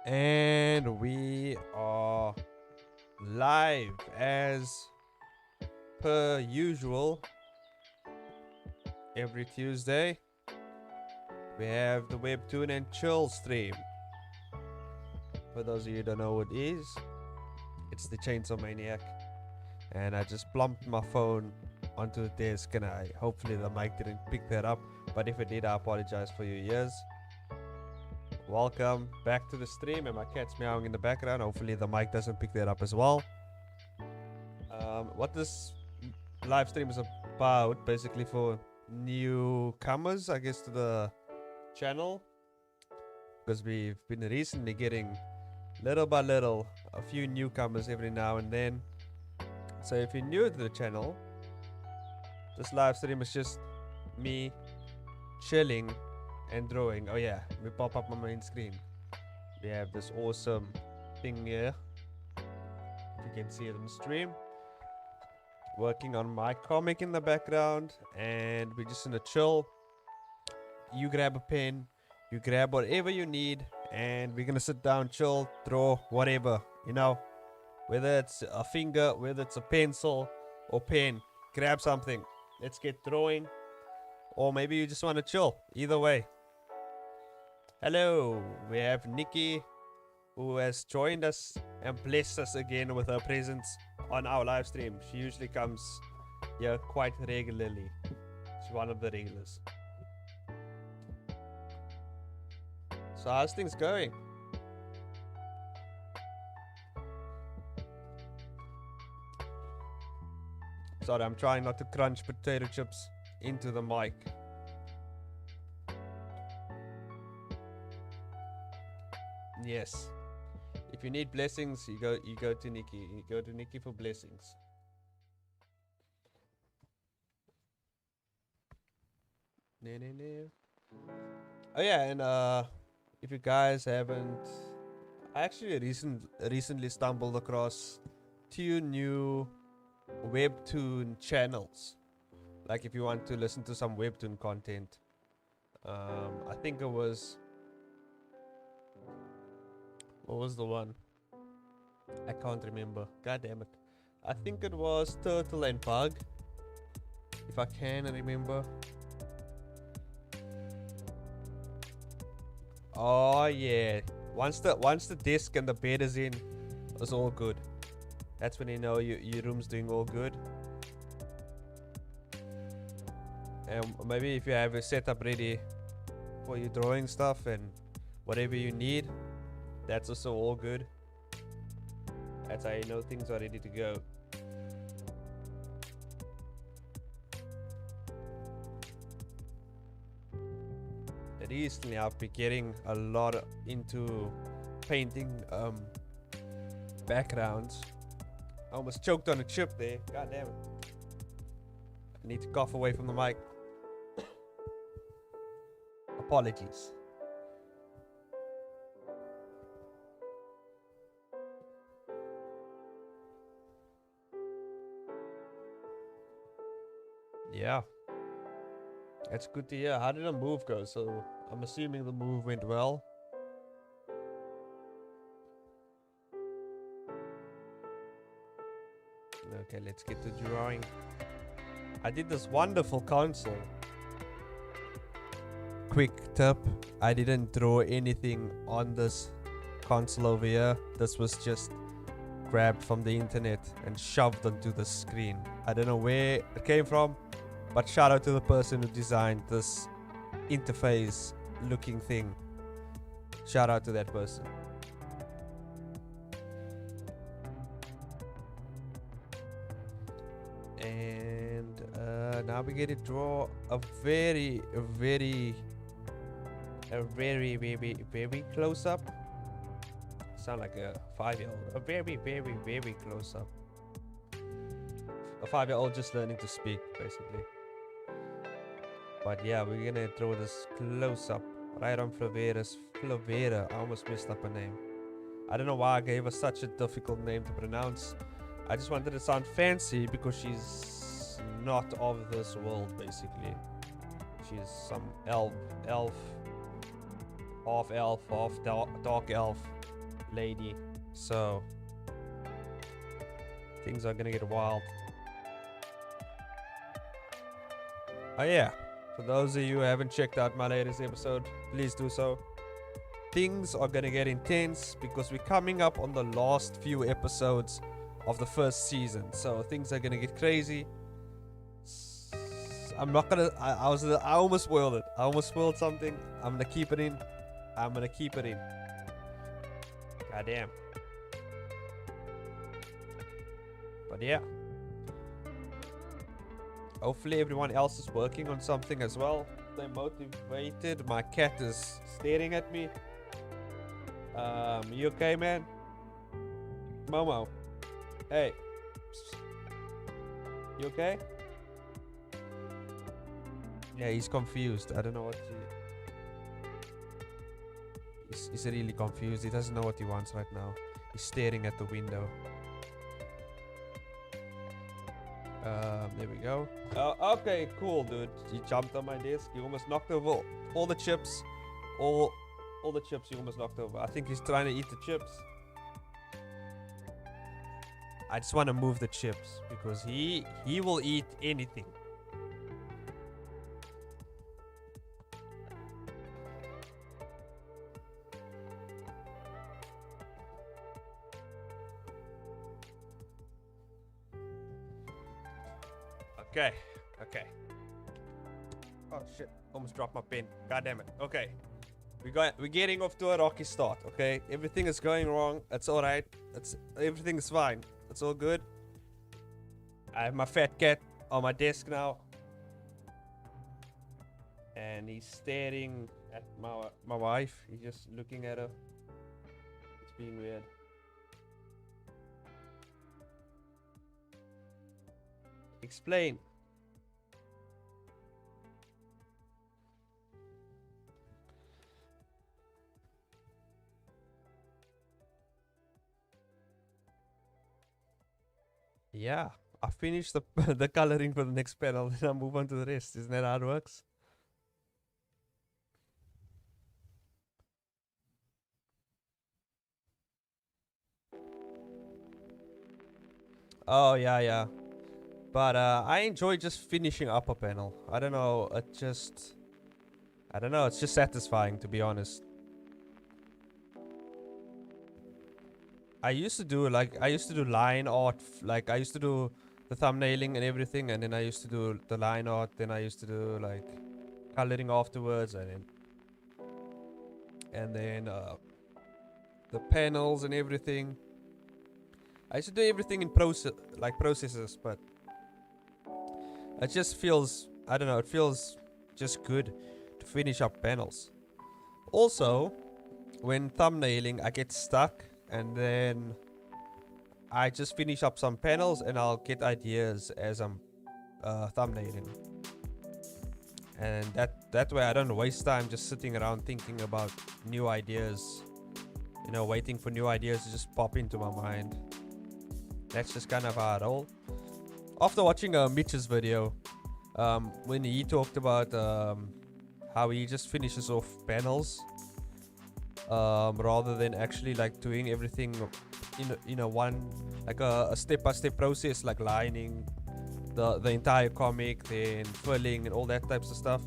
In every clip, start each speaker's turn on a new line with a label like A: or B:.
A: And we are live as per usual. Every Tuesday, we have the Webtoon and Chill stream. For those of you who don't know what it is, it's the Chainsaw Maniac. And I just plumped my phone onto the desk, and hopefully the mic didn't pick that up. But if it did, I apologize for your ears. Welcome back to the stream, and my cat's meowing in the background. Hopefully the mic doesn't pick that up as well. What this live stream is about, basically for newcomers, I guess, to the channel, because we've been recently getting little by little a few newcomers every now and then. So if you're new to the channel, this live stream is just me chilling and drawing. Oh yeah, we pop up on my main screen. We have this awesome thing here, if you can see it on the stream, working on my comic in the background, and we're just in a chill. You grab a pen, you grab whatever you need, and we're gonna sit down, chill, draw, whatever, you know, whether it's a finger, whether it's a pencil or pen. Grab something, let's get drawing. Or maybe you just want to chill. Either way. Hello, we have Nikki, who has joined us and blessed us again with her presence on our live stream. She usually comes here quite regularly. She's one of the regulars. So how's things going? Sorry, I'm trying not to crunch potato chips into the mic. Yes. If you need blessings, you go to Nikki. You go to Nikki for blessings. Oh yeah, and if you guys haven't, I actually recently stumbled across 2 new Webtoon channels. Like if you want to listen to some Webtoon content, I think it was, what was the one? I can't remember. God damn it. I think it was Turtle and Bug, if I can remember. Oh yeah. Once the disc and the bed is in, it's all good. That's when you know your room's doing all good. And maybe if you have a setup ready for your drawing stuff and whatever you need, that's also all good. That's how you know things are ready to go. Recently I've been getting a lot into painting backgrounds. I almost choked on a chip there. God damn it. I need to cough away from the mic. Apologies. Yeah. That's good to hear. How did the move go? So I'm assuming the move went well. Okay, let's get to drawing. I did this wonderful console. Quick tip, I didn't draw anything on this console over here. This was just grabbed from the internet and shoved onto the screen. I don't know where it came from, but shout out to the person who designed this interface looking thing. Shout out to that person. And now we get to draw a very close up. Sound like a 5-year-old. A very close up. A 5-year-old just learning to speak, basically. But yeah, we're gonna draw this close up right on Flavera. I almost messed up her name. I don't know why I gave her such a difficult name to pronounce. I just wanted to sound fancy because she's not of this world, basically. She's some elf, half elf, half dark elf. lady. So things are gonna get wild. Oh yeah, for those of you who haven't checked out my latest episode, please do so. Things are gonna get intense because we're coming up on the last few episodes of the first season, so things are gonna get crazy. I'm not gonna. I almost spoiled it. I almost spoiled something. I'm gonna keep it in. I'm gonna keep it in. Goddamn. But yeah. Hopefully everyone else is working on something as well. They're motivated. My cat is staring at me. You okay, man? Momo. Hey. You okay? Yeah, he's confused. I don't know what he's really confused. He doesn't know what he wants right now. He's staring at the window. There we go. Okay, cool, dude. He jumped on my desk. He almost knocked over all the chips. All the chips he almost knocked over. I think he's trying to eat the chips. I just want to move the chips because he will eat anything. Okay. Oh shit! Almost dropped my pen. God damn it. Okay, we're getting off to a rocky start. Okay, everything is going wrong. That's all right. Everything is fine. It's all good. I have my fat cat on my desk now, and he's staring at my wife. He's just looking at her. It's being weird. Explain. Yeah, I finished the the coloring for the next panel, then I'll move on to the rest. Isn't that how it works? Oh yeah. But I enjoy just finishing up a panel. I don't know, it's just satisfying, to be honest. I used to do line art, like I used to do the thumbnailing and everything, and then I used to do the line art, then I used to do like coloring afterwards, and then the panels and everything. I used to do everything in processes, but it just feels, I don't know, it feels just good to finish up panels. Also, when thumbnailing, I get stuck, and then I just finish up some panels and I'll get ideas as I'm thumbnailing. And that way I don't waste time just sitting around thinking about new ideas. You know, waiting for new ideas to just pop into my mind. That's just kind of how I roll. After watching Mitch's video, when he talked about how he just finishes off panels rather than actually like doing everything in a one, like a step-by-step process, like lining the entire comic, then filling and all that types of stuff.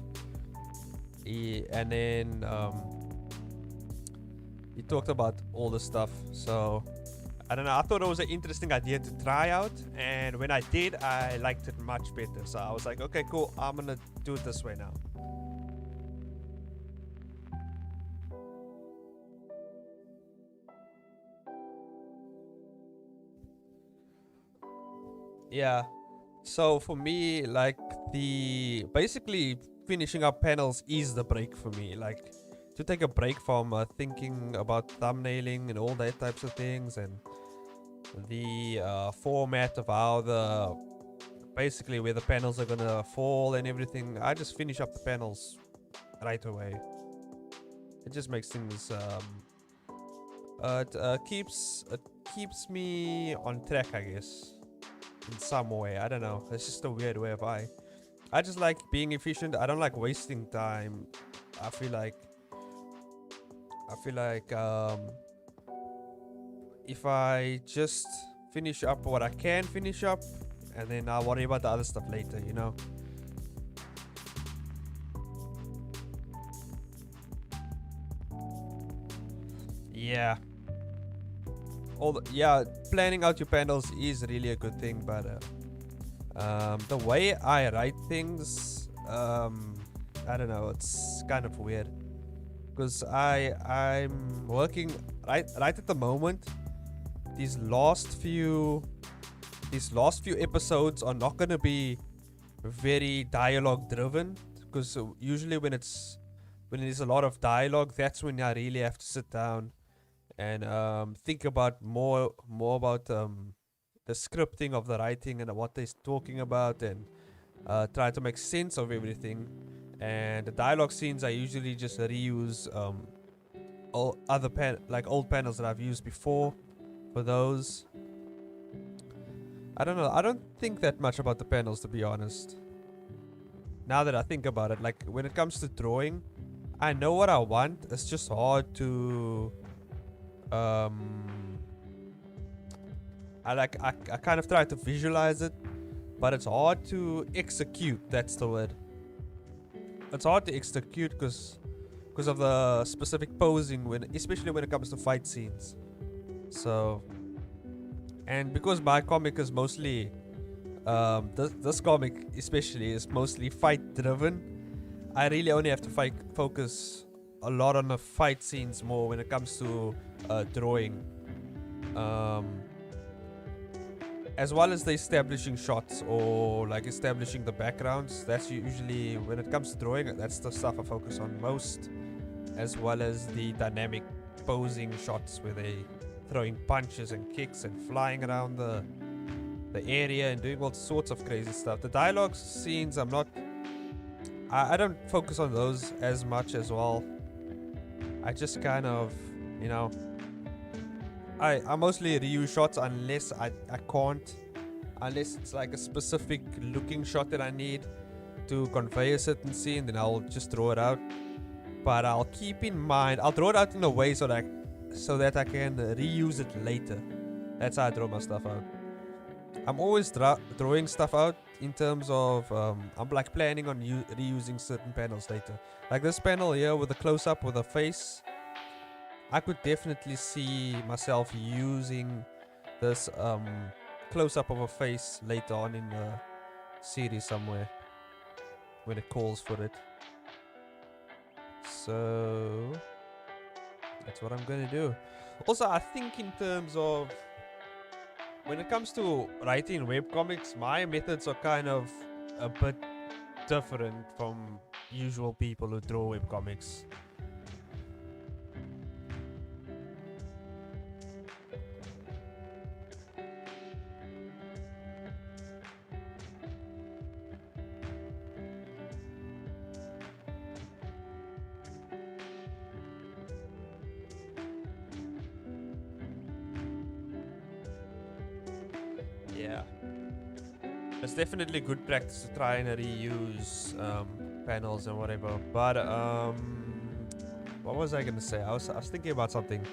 A: And then he talked about all the stuff. So I don't know, I thought it was an interesting idea to try out, and when I did, I liked it much better. So I was like, okay, cool, I'm gonna do it this way now. Yeah, so for me, like, basically finishing up panels is the break for me, like to take a break from thinking about thumbnailing and all that types of things, and the format of how basically where the panels are gonna fall and everything. I just finish up the panels right away. It just makes things it keeps me on track, I guess, in some way. I don't know, it's just a weird way of I just like being efficient. I don't like wasting time. I feel like if I just finish up what I can finish up, and then I'll worry about the other stuff later, you know. Yeah. Planning out your panels is really a good thing, but the way I write things, I don't know, it's kind of weird, because I'm working right at the moment. These last few episodes are not gonna be very dialogue driven, because usually when there's a lot of dialogue, that's when I really have to sit down and think about more about the scripting of the writing and what they're talking about, and try to make sense of everything. And the dialogue scenes, I usually just reuse all other old panels that I've used before for those. I don't know. I don't think that much about the panels, to be honest. Now that I think about it, like when it comes to drawing, I know what I want. It's just hard to I kind of try to visualize it, but it's hard to execute. That's the word. It's hard to execute because of the specific posing, especially when it comes to fight scenes. So, and because my comic is mostly this comic especially is mostly fight driven, I really only have to focus a lot on the fight scenes more when it comes to drawing, as well as the establishing shots or like establishing the backgrounds. That's usually, when it comes to drawing, that's the stuff I focus on most, as well as the dynamic posing shots where they throwing punches and kicks and flying around the area and doing all sorts of crazy stuff. The dialogue scenes, I don't focus on those as much as well. I just kind of, you know, I mostly reuse shots unless I can't, unless it's like a specific looking shot that I need to convey a certain scene, then I'll just draw it out. But I'll keep in mind, I'll draw it out in a way so that I can reuse it later. That's how I draw my stuff out. I'm always drawing stuff out in terms of I'm like planning on reusing certain panels later. Like this panel here with the close-up with a face, I could definitely see myself using this close-up of a face later on in the series somewhere when it calls for it. So that's what I'm gonna do. Also, I think in terms of when it comes to writing webcomics, my methods are kind of a bit different from usual people who draw webcomics. Yeah, it's definitely good practice to try and reuse panels and whatever. But what was I gonna say? I was thinking about something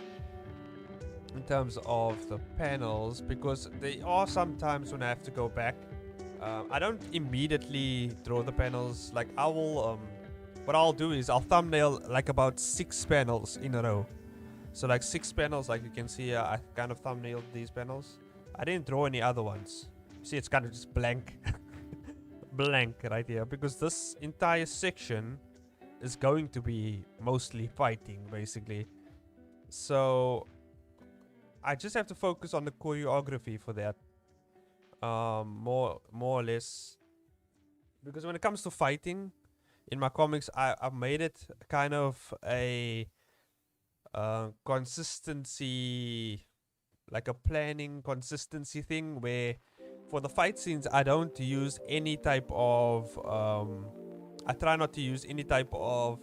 A: in terms of the panels, because there are some times when I have to go back. I don't immediately draw the panels. Like I will what I'll do is I'll thumbnail like about 6 panels in a row. So like 6 panels, like you can see here, I kind of thumbnailed these panels. I didn't draw any other ones. See, it's kind of just blank. Blank right here, because this entire section is going to be mostly fighting, basically. So I just have to focus on the choreography for that, more or less. Because when it comes to fighting in my comics, I've made it kind of a consistency, like a planning consistency thing, where for the fight scenes I don't use any type of I try not to use any type of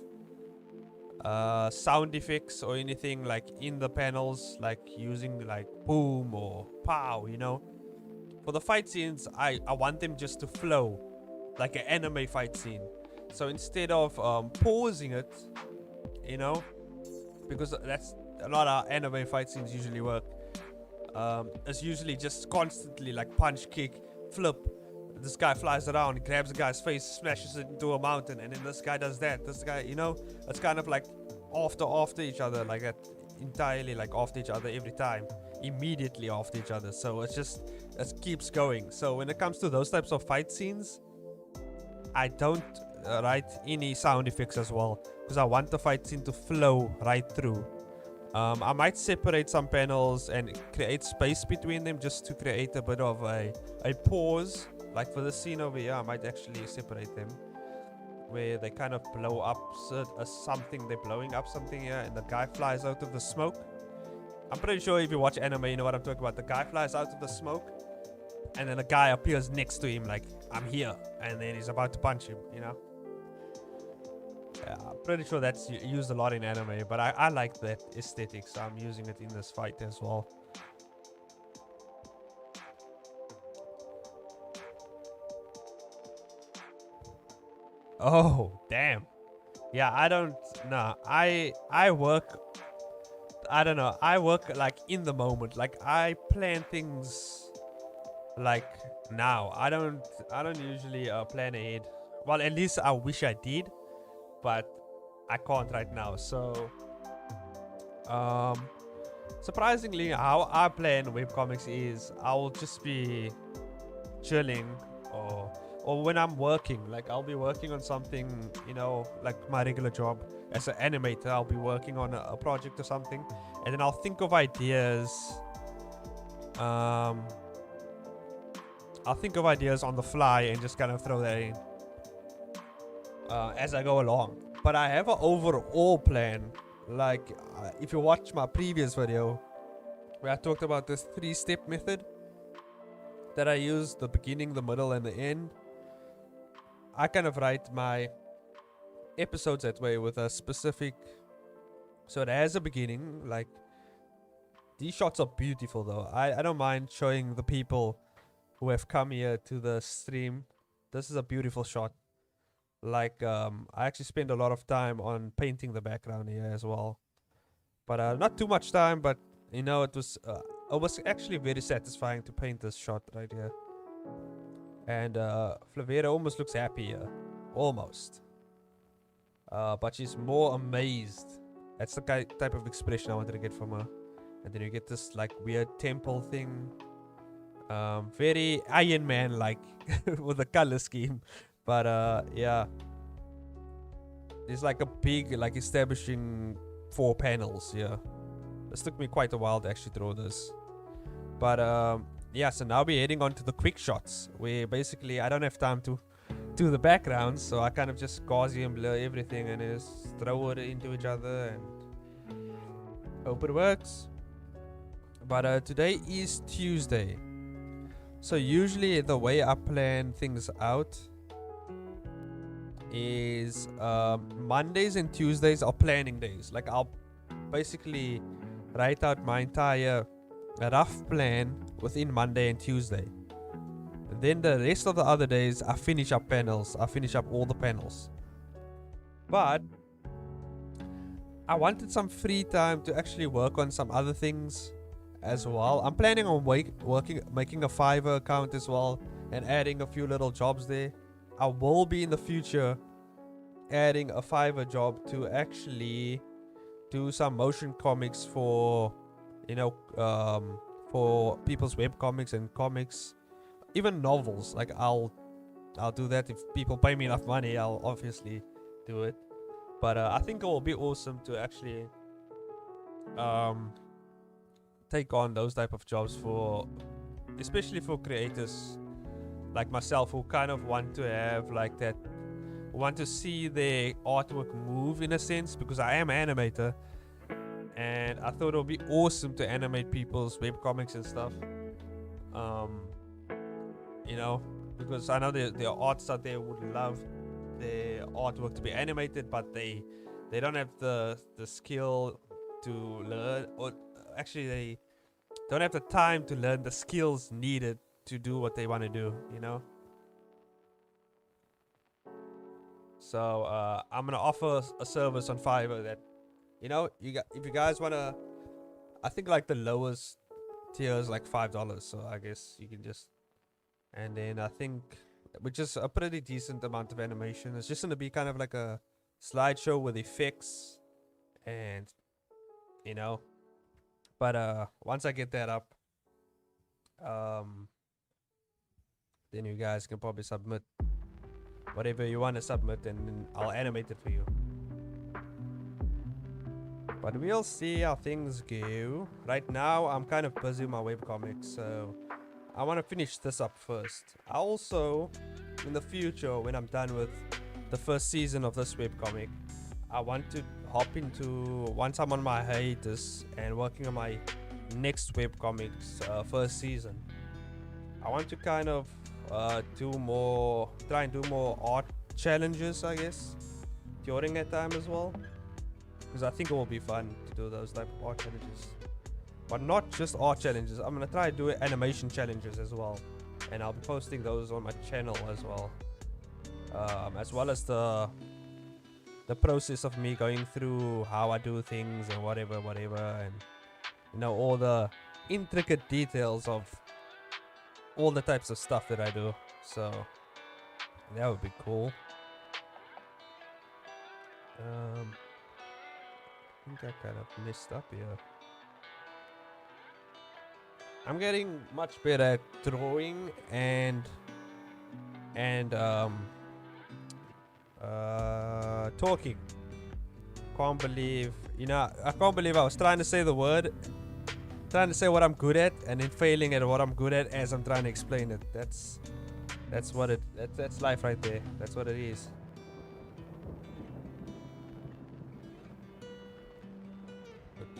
A: sound effects or anything like in the panels, like using like boom or pow, you know. For the fight scenes, I want them just to flow like an anime fight scene. So instead of pausing it, you know, because that's a lot of anime fight scenes usually work, is usually just constantly like punch, kick, flip. This guy flies around, grabs the guy's face, smashes it into a mountain, and then this guy does that. This guy, it's kind of like after each other, like that, entirely like after each other every time, immediately after each other. So it keeps going. So when it comes to those types of fight scenes, I don't write any sound effects as well, because I want the fight scene to flow right through. I might separate some panels and create space between them just to create a bit of a pause. Like for the scene over here, I might actually separate them where they kind of blow up something. They're blowing up something here, and the guy flies out of the smoke. I'm pretty sure if you watch anime, you know what I'm talking about. The guy flies out of the smoke, and then a guy appears next to him like, I'm here, and then he's about to punch him, Yeah, I'm pretty sure that's used a lot in anime, but I like that aesthetic, so I'm using it in this fight as well. Oh, damn. Yeah, I don't know. I work, I don't know. I work like in the moment. Like I plan things like now. I don't usually plan ahead. Well, at least I wish I did, but I can't right now. So surprisingly, how I plan webcomics is I'll just be chilling, or when I'm working, like I'll be working on something, like my regular job as an animator. I'll be working on a project or something, and then I'll think of ideas. I'll think of ideas on the fly and just kind of throw that in as I go along. But I have an overall plan. Like if you watch my previous video where I talked about this 3-step method that I use, the beginning, the middle, and the end, I kind of write my episodes that way with a specific. So it has a beginning. Like these shots are beautiful though. I don't mind showing the people who have come here to the stream. This is a beautiful shot. Like I actually spend a lot of time on painting the background here as well, but not too much time. But it was actually very satisfying to paint this shot right here. And Flavera almost looks happy here, almost. But she's more amazed. That's the type of expression I wanted to get from her. And then you get this like weird temple thing, very Iron Man like with the color scheme. But yeah, it's like a big like establishing 4 panels. Yeah, this took me quite a while to actually draw this. But yeah, so now we're heading on to the quick shots, where basically I don't have time to do the backgrounds, so I kind of just Gaussian blur everything and just throw it into each other and hope it works. But today is Tuesday, so usually the way I plan things out is Mondays and Tuesdays are planning days. Like I'll basically write out my entire rough plan within Monday and Tuesday. Then the rest of the other days I finish up panels. I finish up all the panels. But I wanted some free time to actually work on some other things as well. I'm planning on making a Fiverr account as well and adding a few little jobs there. I will be in the future adding a Fiverr job to actually do some motion comics for for people's webcomics and comics, even novels. Like I'll do that if people pay me enough money. I'll obviously do it. But I think it will be awesome to actually take on those type of jobs especially for creators like myself, who kind of want to have like that, want to see their artwork move in a sense, because I am an animator and I thought it would be awesome to animate people's webcomics and stuff. Because I know there are artists out there who would love their artwork to be animated, but they don't have the skill to learn, or actually they don't have the time to learn the skills needed to do what they want to do, So I'm gonna offer a service on Fiverr that, if you guys wanna, I think like the lowest tier is like $5, so I guess you can just. And then I think, which is a pretty decent amount of animation. It's just gonna be kind of like a slideshow with effects, and you know. But once I get that up, then you guys can probably submit whatever you want to submit, and then I'll animate it for you. But we'll see how things go. Right now, I'm kind of busy with my webcomic, so I want to finish this up first. I also, in the future, when I'm done with the first season of this webcomic, I want to hop into, once I'm on my hiatus and working on my next webcomics first season, I want to kind of try and do more art challenges, I guess, during that time as well, because I think it will be fun to do those type of art challenges. But not just art challenges, I'm gonna try to do animation challenges as well, and I'll be posting those on my channel as well as the process of me going through how I do things and whatever, and you know, all the intricate details of all the types of stuff that I do. So that would be cool. I think I kind of messed up here. I'm getting much better at drawing and talking. Can't believe, I can't believe I was trying to say the word, trying to say what I'm good at, and then failing at what I'm good at as I'm trying to explain it. That's life right there. That's what it is.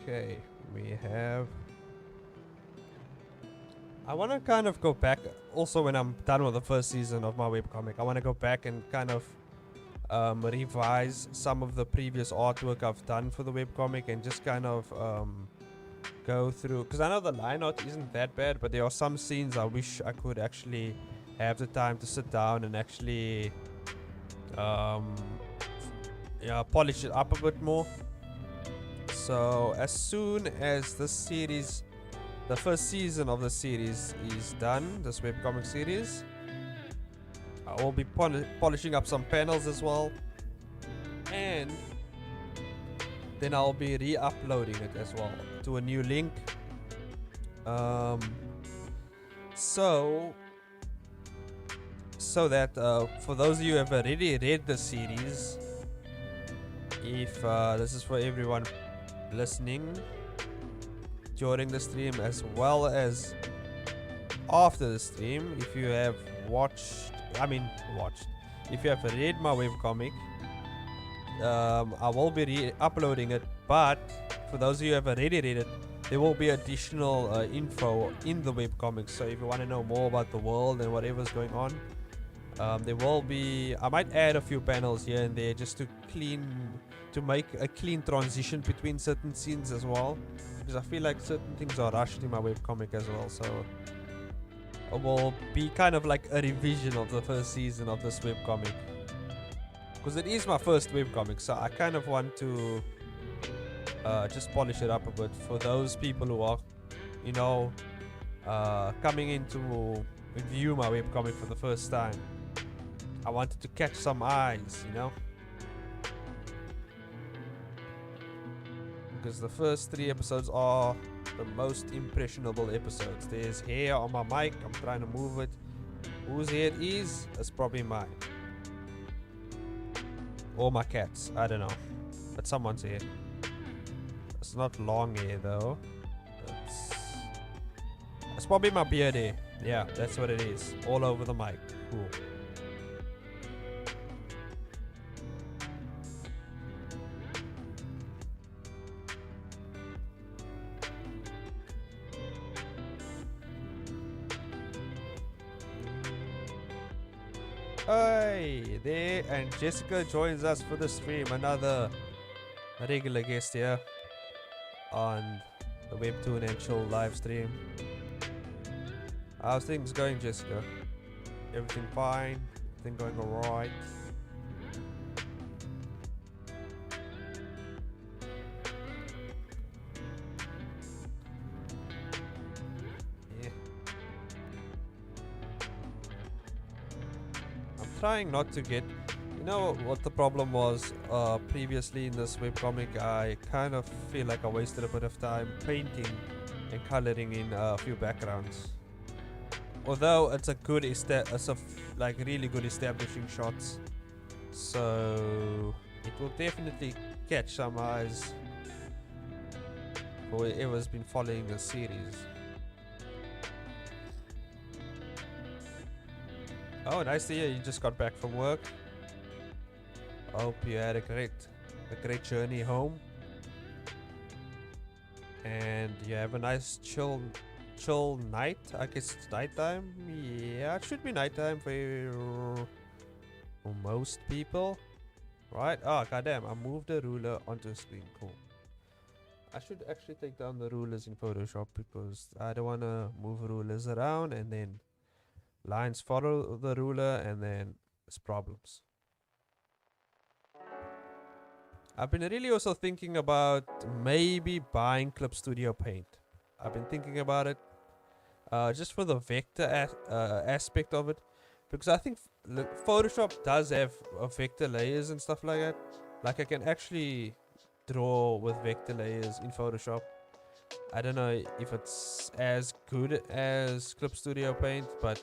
A: Okay, we have. I want to kind of go back also when I'm done with the first season of my webcomic. I want to go back and kind of revise some of the previous artwork I've done for the webcomic, and just kind of go through, because I know the line art isn't that bad, but there are some scenes I wish I could actually have the time to sit down and actually polish it up a bit more. So as soon as this series, the first season of the series is done, this webcomic series, I will be polishing up some panels as well, and then I'll be re-uploading it as well to a new link. So that for those of you who have already read the series, if this is for everyone listening during the stream as well as after the stream, if you have if you have read my webcomic, I will be re-uploading it, but for those of you who have already read it, there will be additional info in the webcomic. So if you want to know more about the world and whatever's going on, there will be, I might add a few panels here and there just to make a clean transition between certain scenes as well, because I feel like certain things are rushed in my webcomic as well. So it will be kind of like a revision of the first season of this webcomic, because it is my first webcomic, so I kind of want to just polish it up a bit for those people who are, coming in to view my webcomic for the first time. I wanted to catch some eyes, because the first 3 episodes are the most impressionable episodes. There's hair on my mic, I'm trying to move it. Whose hair it is? It's probably mine. Or my cat's, I don't know. But someone's hair. It's not long hair though. It's probably my beard hair. Yeah, that's what it is. All over the mic. Cool. Hey there, and Jessica joins us for the stream, another regular guest here on the Webtoon and Chill live stream. How's things going, Jessica? Everything fine? Everything going alright? trying not to get. You know what the problem was previously in this webcomic? I kind of feel like I wasted a bit of time painting and coloring in a few backgrounds. Although it's a good like really good establishing shots, so it will definitely catch some eyes for whoever's been following the series. Oh, nice to hear you just got back from work. I hope you had a great journey home, and you have a nice chill night. I guess it's nighttime. Yeah, it should be nighttime for most people, right? Oh goddamn! I moved the ruler onto the screen. Cool. I should actually take down the rulers in Photoshop because I don't want to move rulers around and then lines follow the ruler and then it's problems. I've been really also thinking about maybe buying Clip Studio Paint. I've been thinking about it just for the vector aspect of it, because I think Photoshop does have vector layers and stuff like that. Like I can actually draw with vector layers in Photoshop. I don't know if it's as good as Clip Studio Paint, but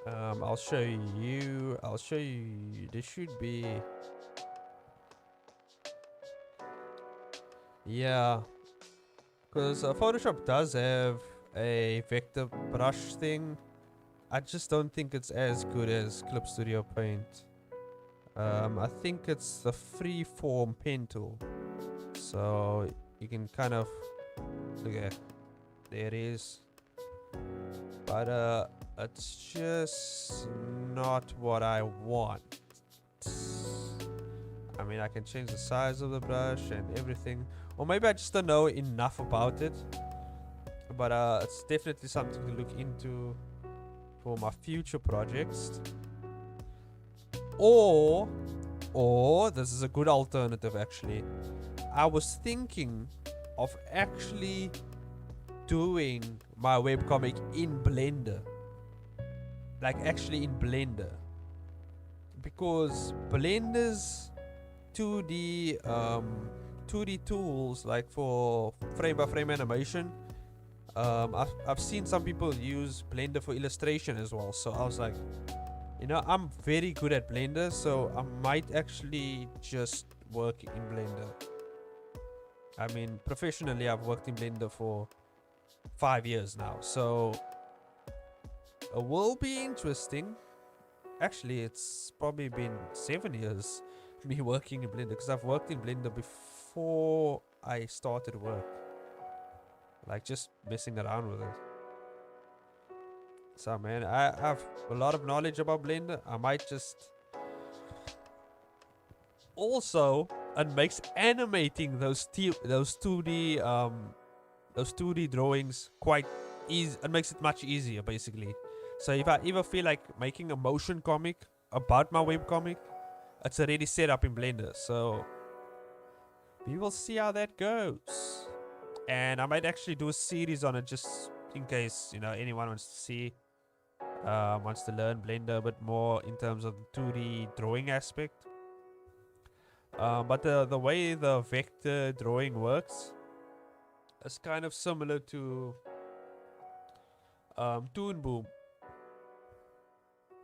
A: I'll show you. There should be. Yeah, because Photoshop does have a vector brush thing. I just don't think it's as good as Clip Studio Paint. I think it's the freeform pen tool, so you can kind of look at there it is, but it's just not what I want. I mean, I can change the size of the brush and everything, or maybe I just don't know enough about it, but it's definitely something to look into for my future projects. Or this is a good alternative actually. I was thinking of actually doing my webcomic in Blender. Like actually in Blender. Because Blender's 2D tools, like for frame by frame animation, I've seen some people use Blender for illustration as well. So I was like, you know, I'm very good at Blender, so I might actually just work in Blender. I mean, professionally, I've worked in Blender for 5 years now, so it will be interesting. Actually, it's probably been 7 years me working in Blender, because I've worked in Blender before I started work, like just messing around with it. So man, I have a lot of knowledge about Blender. I might just also, it makes animating those 2D drawings quite easy. It makes it much easier basically. So if I ever feel like making a motion comic about my webcomic, it's already set up in Blender. So we will see how that goes. And I might actually do a series on it just in case, you know, anyone wants to see. Wants to learn Blender a bit more in terms of the 2D drawing aspect. But the way the vector drawing works is kind of similar to Toon Boom.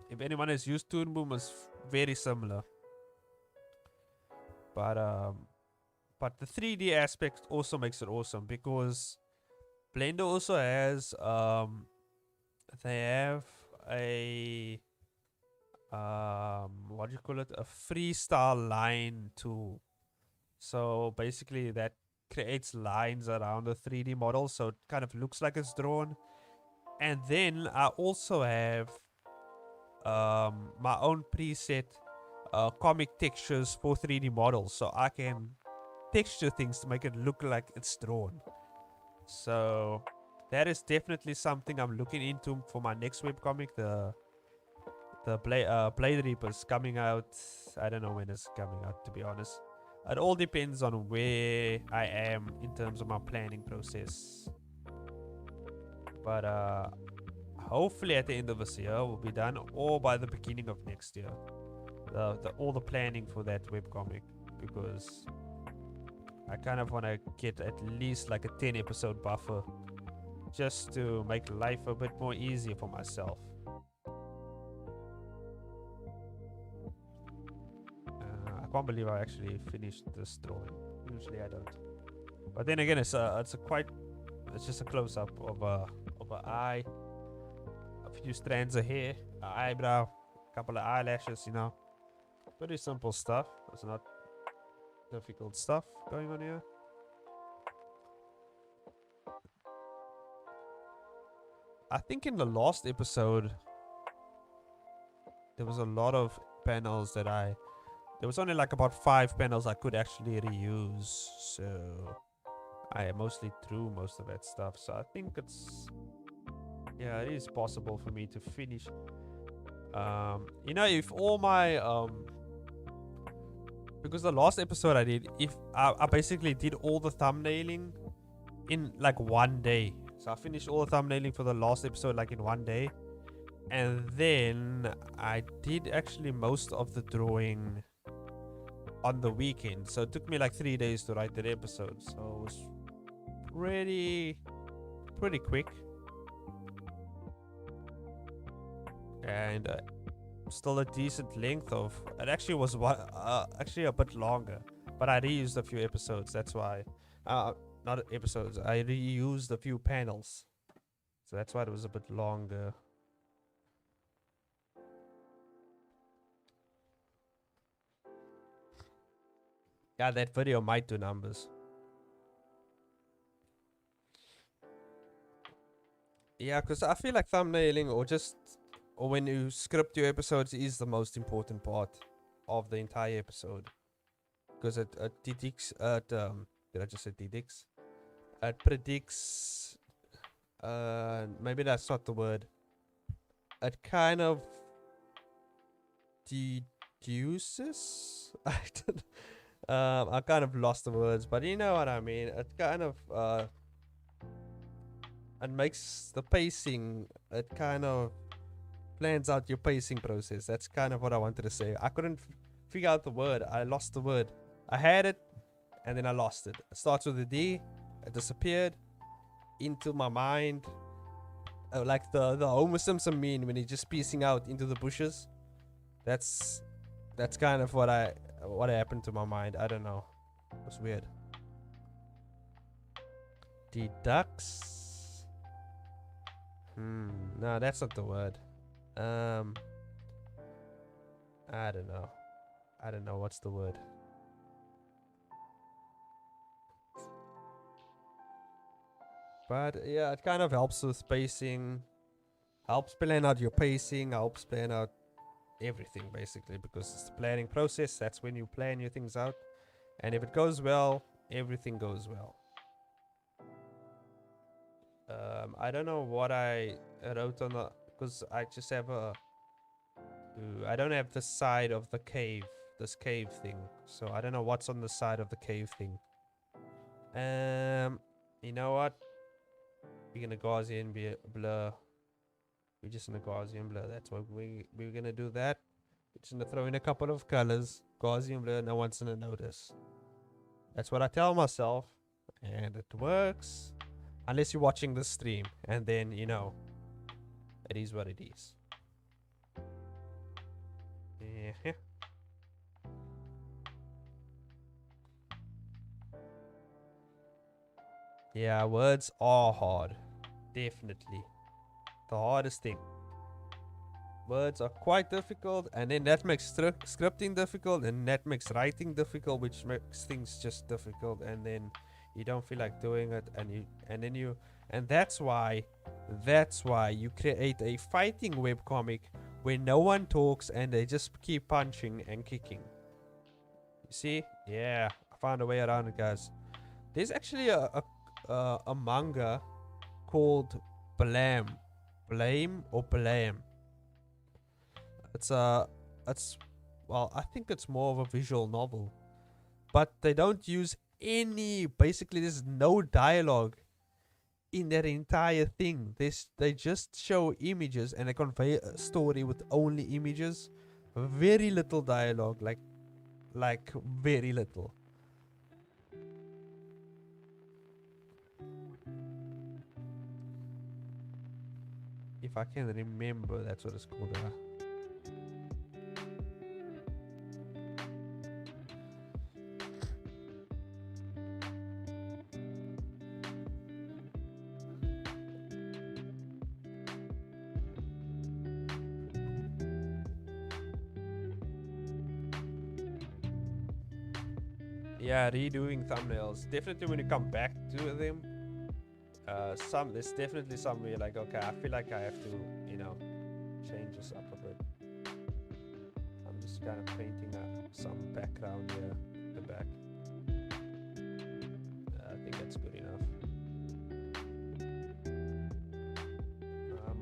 A: If anyone has used Toon Boom, it's very similar. But the 3D aspect also makes it awesome, because Blender also has they have a what do you call it, a freestyle line tool. So basically that creates lines around the 3D model, so it kind of looks like it's drawn. And then I also have my own preset comic textures for 3D models, so I can texture things to make it look like it's drawn. So that is definitely something I'm looking into for my next webcomic. The Blade Reaper's coming out. I don't know when it's coming out, to be honest. It all depends on where I am in terms of my planning process. But hopefully at the end of this year will be done, or by the beginning of next year. All the planning for that webcomic, because I kind of want to get at least like a 10 episode buffer just to make life a bit more easier for myself. I can't believe I actually finished this drawing. Usually I don't. But then again, it's just a close up of a eye, a few strands of hair, an eyebrow, a couple of eyelashes, you know. Pretty simple stuff. It's not difficult stuff going on here. I think in the last episode there was a lot of panels that there was only like about 5 panels I could actually reuse, so I mostly drew most of that stuff. So I think it is possible for me to finish. You know, if all my because the last episode I did, I basically did all the thumbnailing in like one day. So I finished all the thumbnailing for the last episode like in one day, and then I did actually most of the drawing on the weekend. So it took me like 3 days to write that episode. So it was pretty quick, and still a decent length of. It actually was actually a bit longer, but I reused a few episodes. That's why. Not episodes. I reused a few panels, so that's why it was a bit longer. Yeah, that video might do numbers. Yeah, because I feel like thumbnailing or when you script your episodes is the most important part of the entire episode, because it predicts. Did I just say predicts? It predicts. Maybe that's not the word. It kind of deduces. I kind of lost the words, but you know what I mean. It kind of it makes the pacing. It kind of plans out your pacing process. That's kind of what I wanted to say. I couldn't figure out the word. I lost the word. I had it, and then I lost it. It starts with a D. It disappeared into my mind, like the Homer Simpson meme when he's just piecing out into the bushes. That's kind of what happened to my mind. I don't know. It was weird. Deducts. No, that's not the word. I don't know. I don't know what's the word. But yeah, it kind of helps with pacing. Helps plan out your pacing. Helps plan out everything basically, because it's the planning process. That's when you plan your things out, and if it goes well, everything goes well. I don't know what I wrote on the, because I just have I don't have the side of the cave, this cave thing, so I don't know what's on the side of the cave thing. You know what? We're gonna Gaussian blur. We're just gonna Gaussian blur. That's what we're gonna do. That we're just gonna throw in a couple of colors. Gaussian blur. No one's gonna notice. That's what I tell myself, and it works. Unless you're watching the stream, and then you know, it is what it is. Yeah. Yeah, words are hard. Definitely. The hardest thing. Words are quite difficult, and then that makes scripting difficult, and that makes writing difficult, which makes things just difficult, and then you don't feel like doing it, and that's why you create a fighting webcomic where no one talks and they just keep punching and kicking. You see? Yeah, I found a way around it, guys. There's actually a manga called Blame or Blame. It's well, I think it's more of a visual novel, but they don't use basically there's no dialogue in that entire thing. They just show images and they convey a story with only images, very little dialogue, like very little. If I can remember, that's what it's called. Yeah, redoing thumbnails. Definitely when you come back to them, there's definitely some where you're like, okay, I feel like I have to, change this up a bit. I'm just kind of painting some background here in the back. I think that's good enough.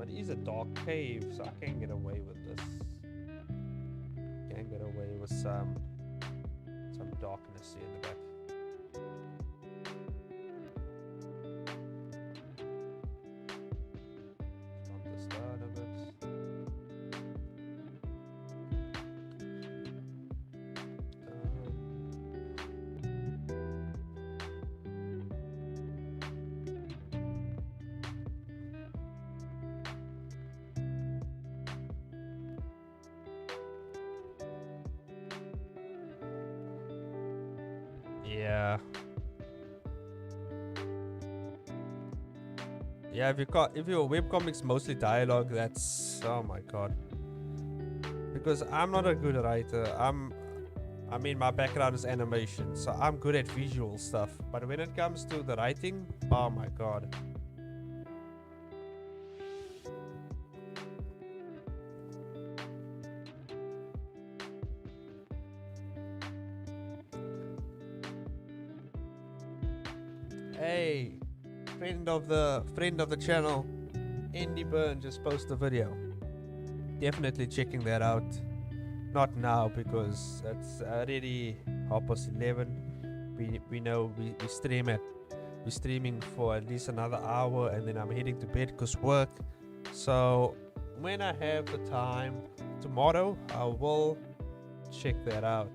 A: It is a dark cave, so I can get away with this. Can get away with some darkness here in the back. Not the start of it. Yeah. Yeah, if your webcomics mostly dialogue, that's, oh my god. Because I'm not a good writer. I mean my background is animation, so I'm good at visual stuff. But when it comes to the writing, oh my god. Hey, friend of the channel, Andy Byrne just posted a video. Definitely checking that out. Not now because it's already 11:30. We know we're streaming for at least another hour, and then I'm heading to bed because work. So when I have the time tomorrow, I will check that out.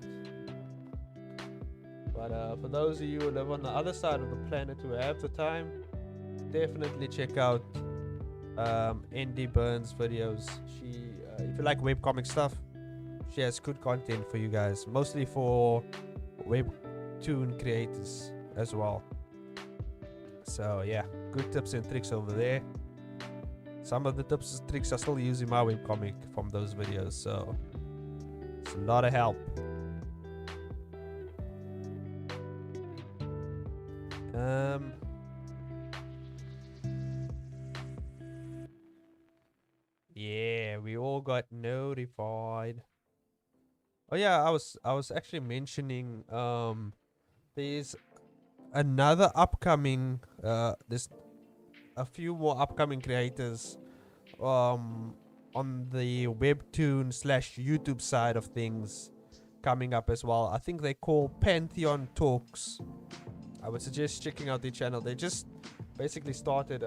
A: But for those of you who live on the other side of the planet who have the time, definitely check out Andy Byrne's videos. If you like webcomic stuff, she has good content for you guys, mostly for Webtoon creators as well. So yeah, good tips and tricks over there. Some of the tips and tricks I still use in my webcomic from those videos, so it's a lot of help. Yeah, we all got notified. Oh yeah, I was actually mentioning there's another upcoming there's a few more upcoming creators on the Webtoon / YouTube side of things coming up as well. I think they call Pantheon Talks. I would suggest checking out their channel. They just basically started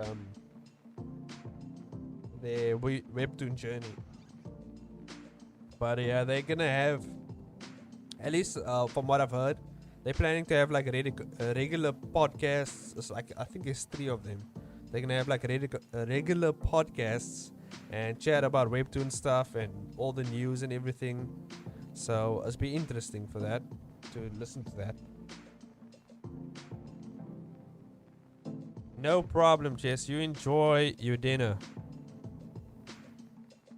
A: their Webtoon journey. But yeah, they're gonna have, at least from what I've heard, they're planning to have like regular podcasts. It's like, I think it's 3 of them. They're gonna have like regular podcasts and chat about Webtoon stuff and all the news and everything. So it's be interesting for that, to listen to that. No problem, Jess. You enjoy your dinner.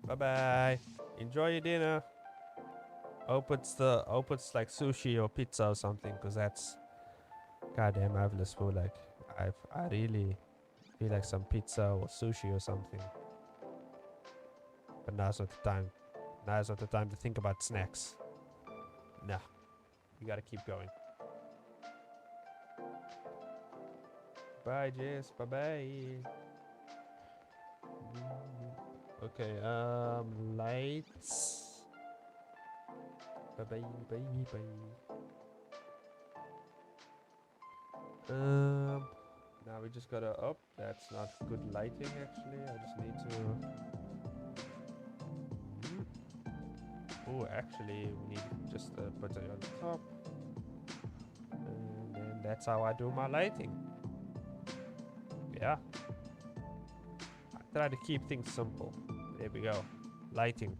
A: Bye bye. Enjoy your dinner. Hope it's like sushi or pizza or something, because that's goddamn marvelous food. Like I really feel like some pizza or sushi or something. But now's not the time. Now's not the time to think about snacks. Nah. You gotta keep going. Bye, Jess. Bye bye. Okay, lights. Bye bye bye bye. Now we just gotta up. That's not good lighting actually. I just need to. Oh, actually, we need just put it on top, and then that's how I do my lighting. Yeah, I try to keep things simple. There we go. Lighting,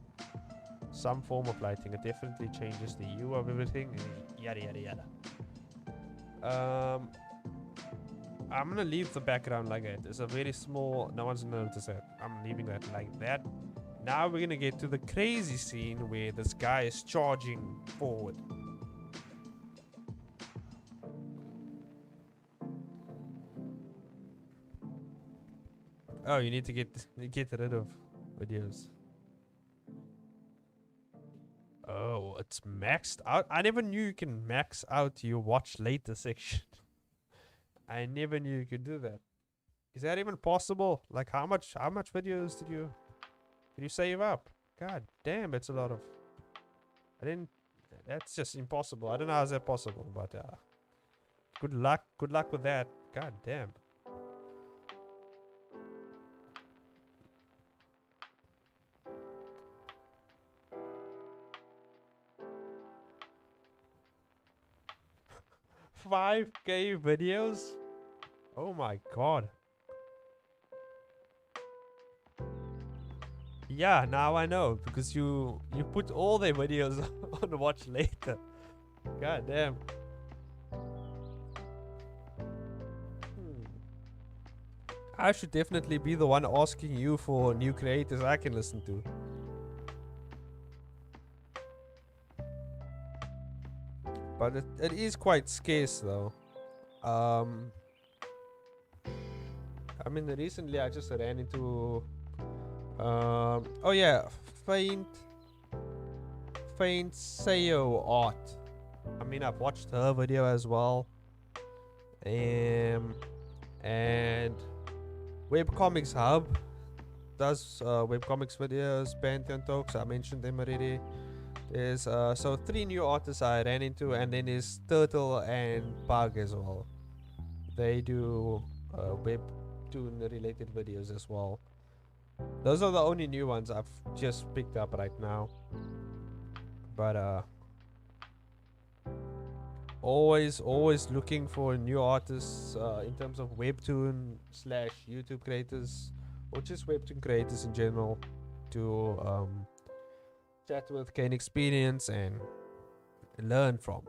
A: some form of lighting. It definitely changes the hue of everything. Yada yada yada. I'm gonna leave the background like that. It's a very small. No one's gonna notice that. I'm leaving that like that. Now we're gonna get to the crazy scene where this guy is charging forward. Oh, you need to get rid of videos. Oh, it's maxed out. I never knew you can max out your watch later section. I never knew you could do that. Is that even possible? Like how much videos did you save up? God damn, it's a lot of. I didn't. That's just impossible. I don't know how that's possible, but good luck. Good luck with that. God damn. $5K videos? Oh my god. Yeah, now I know because you put all their videos on watch later. God damn. I should definitely be the one asking you for new creators I can listen to. But it is quite scarce though. I mean recently I just ran into oh yeah, Faint Sayo art. I mean I've watched her video as well. And Webcomics Hub does webcomics videos, Pantheon talks. I mentioned them already. There's so 3 new artists I ran into, and then there's Turtle and Pug as well. They do Webtoon related videos as well. Those are the only new ones I've just picked up right now. But always looking for new artists in terms of Webtoon / YouTube creators, or just Webtoon creators in general, to chat with, gain experience, and learn from.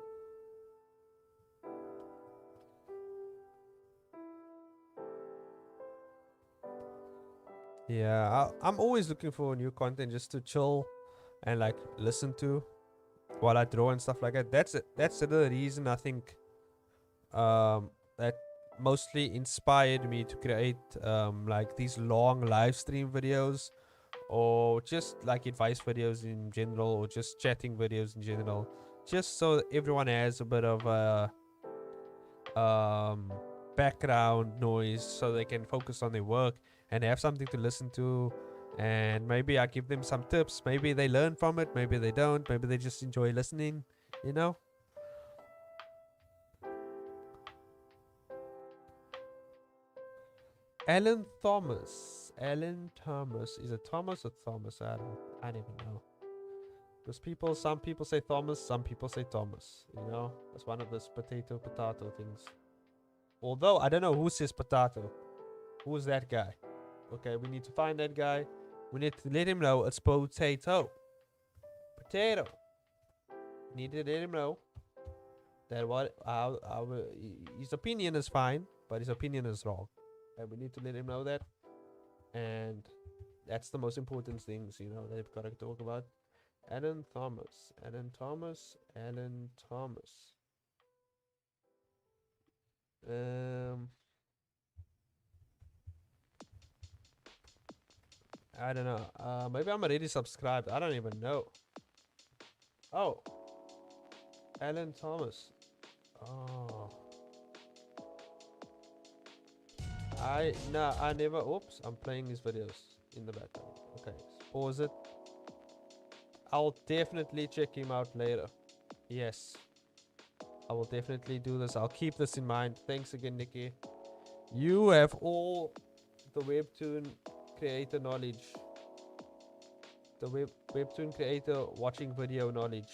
A: Yeah, I'm always looking for new content just to chill and like listen to while I draw and stuff like that. That's the reason I think that mostly inspired me to create like these long live stream videos, or just like advice videos in general, or just chatting videos in general, just so everyone has a bit of background noise so they can focus on their work and have something to listen to. And maybe I give them some tips. Maybe they learn from it, maybe they don't, maybe they just enjoy listening, you know. Alan Thomas. Is it Thomas or Thomas? I don't even know. Because some people say Thomas, some people say Thomas. You know, that's one of those potato things. Although I don't know who says potato. Who's that guy? Okay, we need to find that guy. We need to let him know it's potato. Potato. Need to let him know that his opinion is fine, but his opinion is wrong. And we need to let him know that. And that's the most important things, you know, that we've got to talk about. Alan Thomas. I don't know. Maybe I'm already subscribed. I don't even know. Oh, Alan Thomas. Oh, I never. Oops, I'm playing his videos in the background. Okay, pause it. I'll definitely check him out later. Yes, I will definitely do this. I'll keep this in mind. Thanks again, Nikki. You have all the Webtoon creator knowledge. The Webtoon creator watching video knowledge.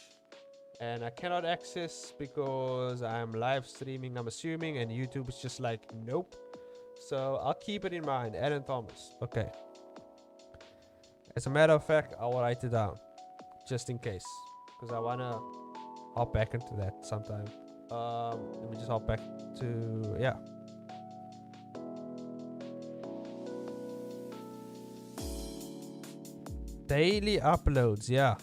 A: And I cannot access because I'm live streaming, I'm assuming, and YouTube is just like, nope. So I'll keep it in mind. Alan Thomas. Okay. As a matter of fact, I will write it down. Just in case. Because I want to hop back into that sometime. Let me just hop back to, yeah. Daily uploads, yeah.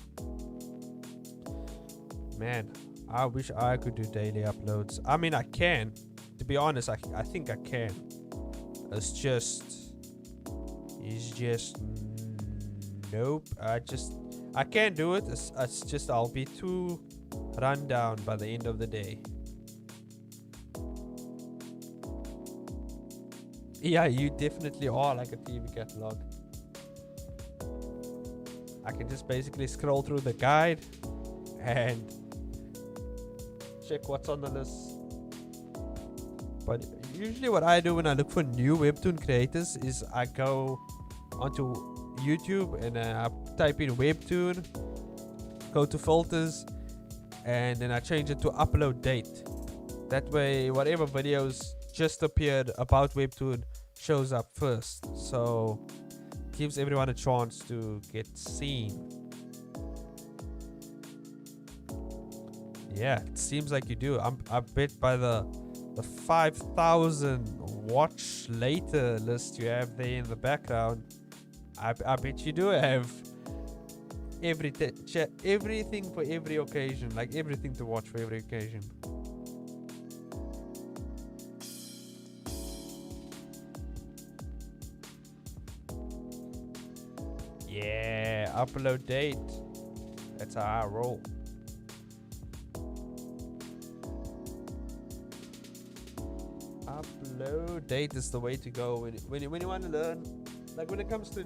A: Man, I wish I could do daily uploads. I mean, I can. To be honest, I think I can. It's just nope. I can't do it. It's just I'll be too run down by the end of the day. Yeah, you definitely are like a TV catalog. I can just basically scroll through the guide and check what's on the list. But usually what I do when I look for new Webtoon creators is I go onto YouTube and I type in Webtoon, go to filters, and then I change it to upload date. That way whatever videos just appeared about Webtoon shows up first. So gives everyone a chance to get seen. Yeah, it seems like you do. I bet by the 5,000 watch later list you have there in the background, I bet you do have everything for every occasion, like everything to watch for every occasion. Yeah, upload date. That's how I roll. Upload date is the way to go when you want to learn. Like when it comes to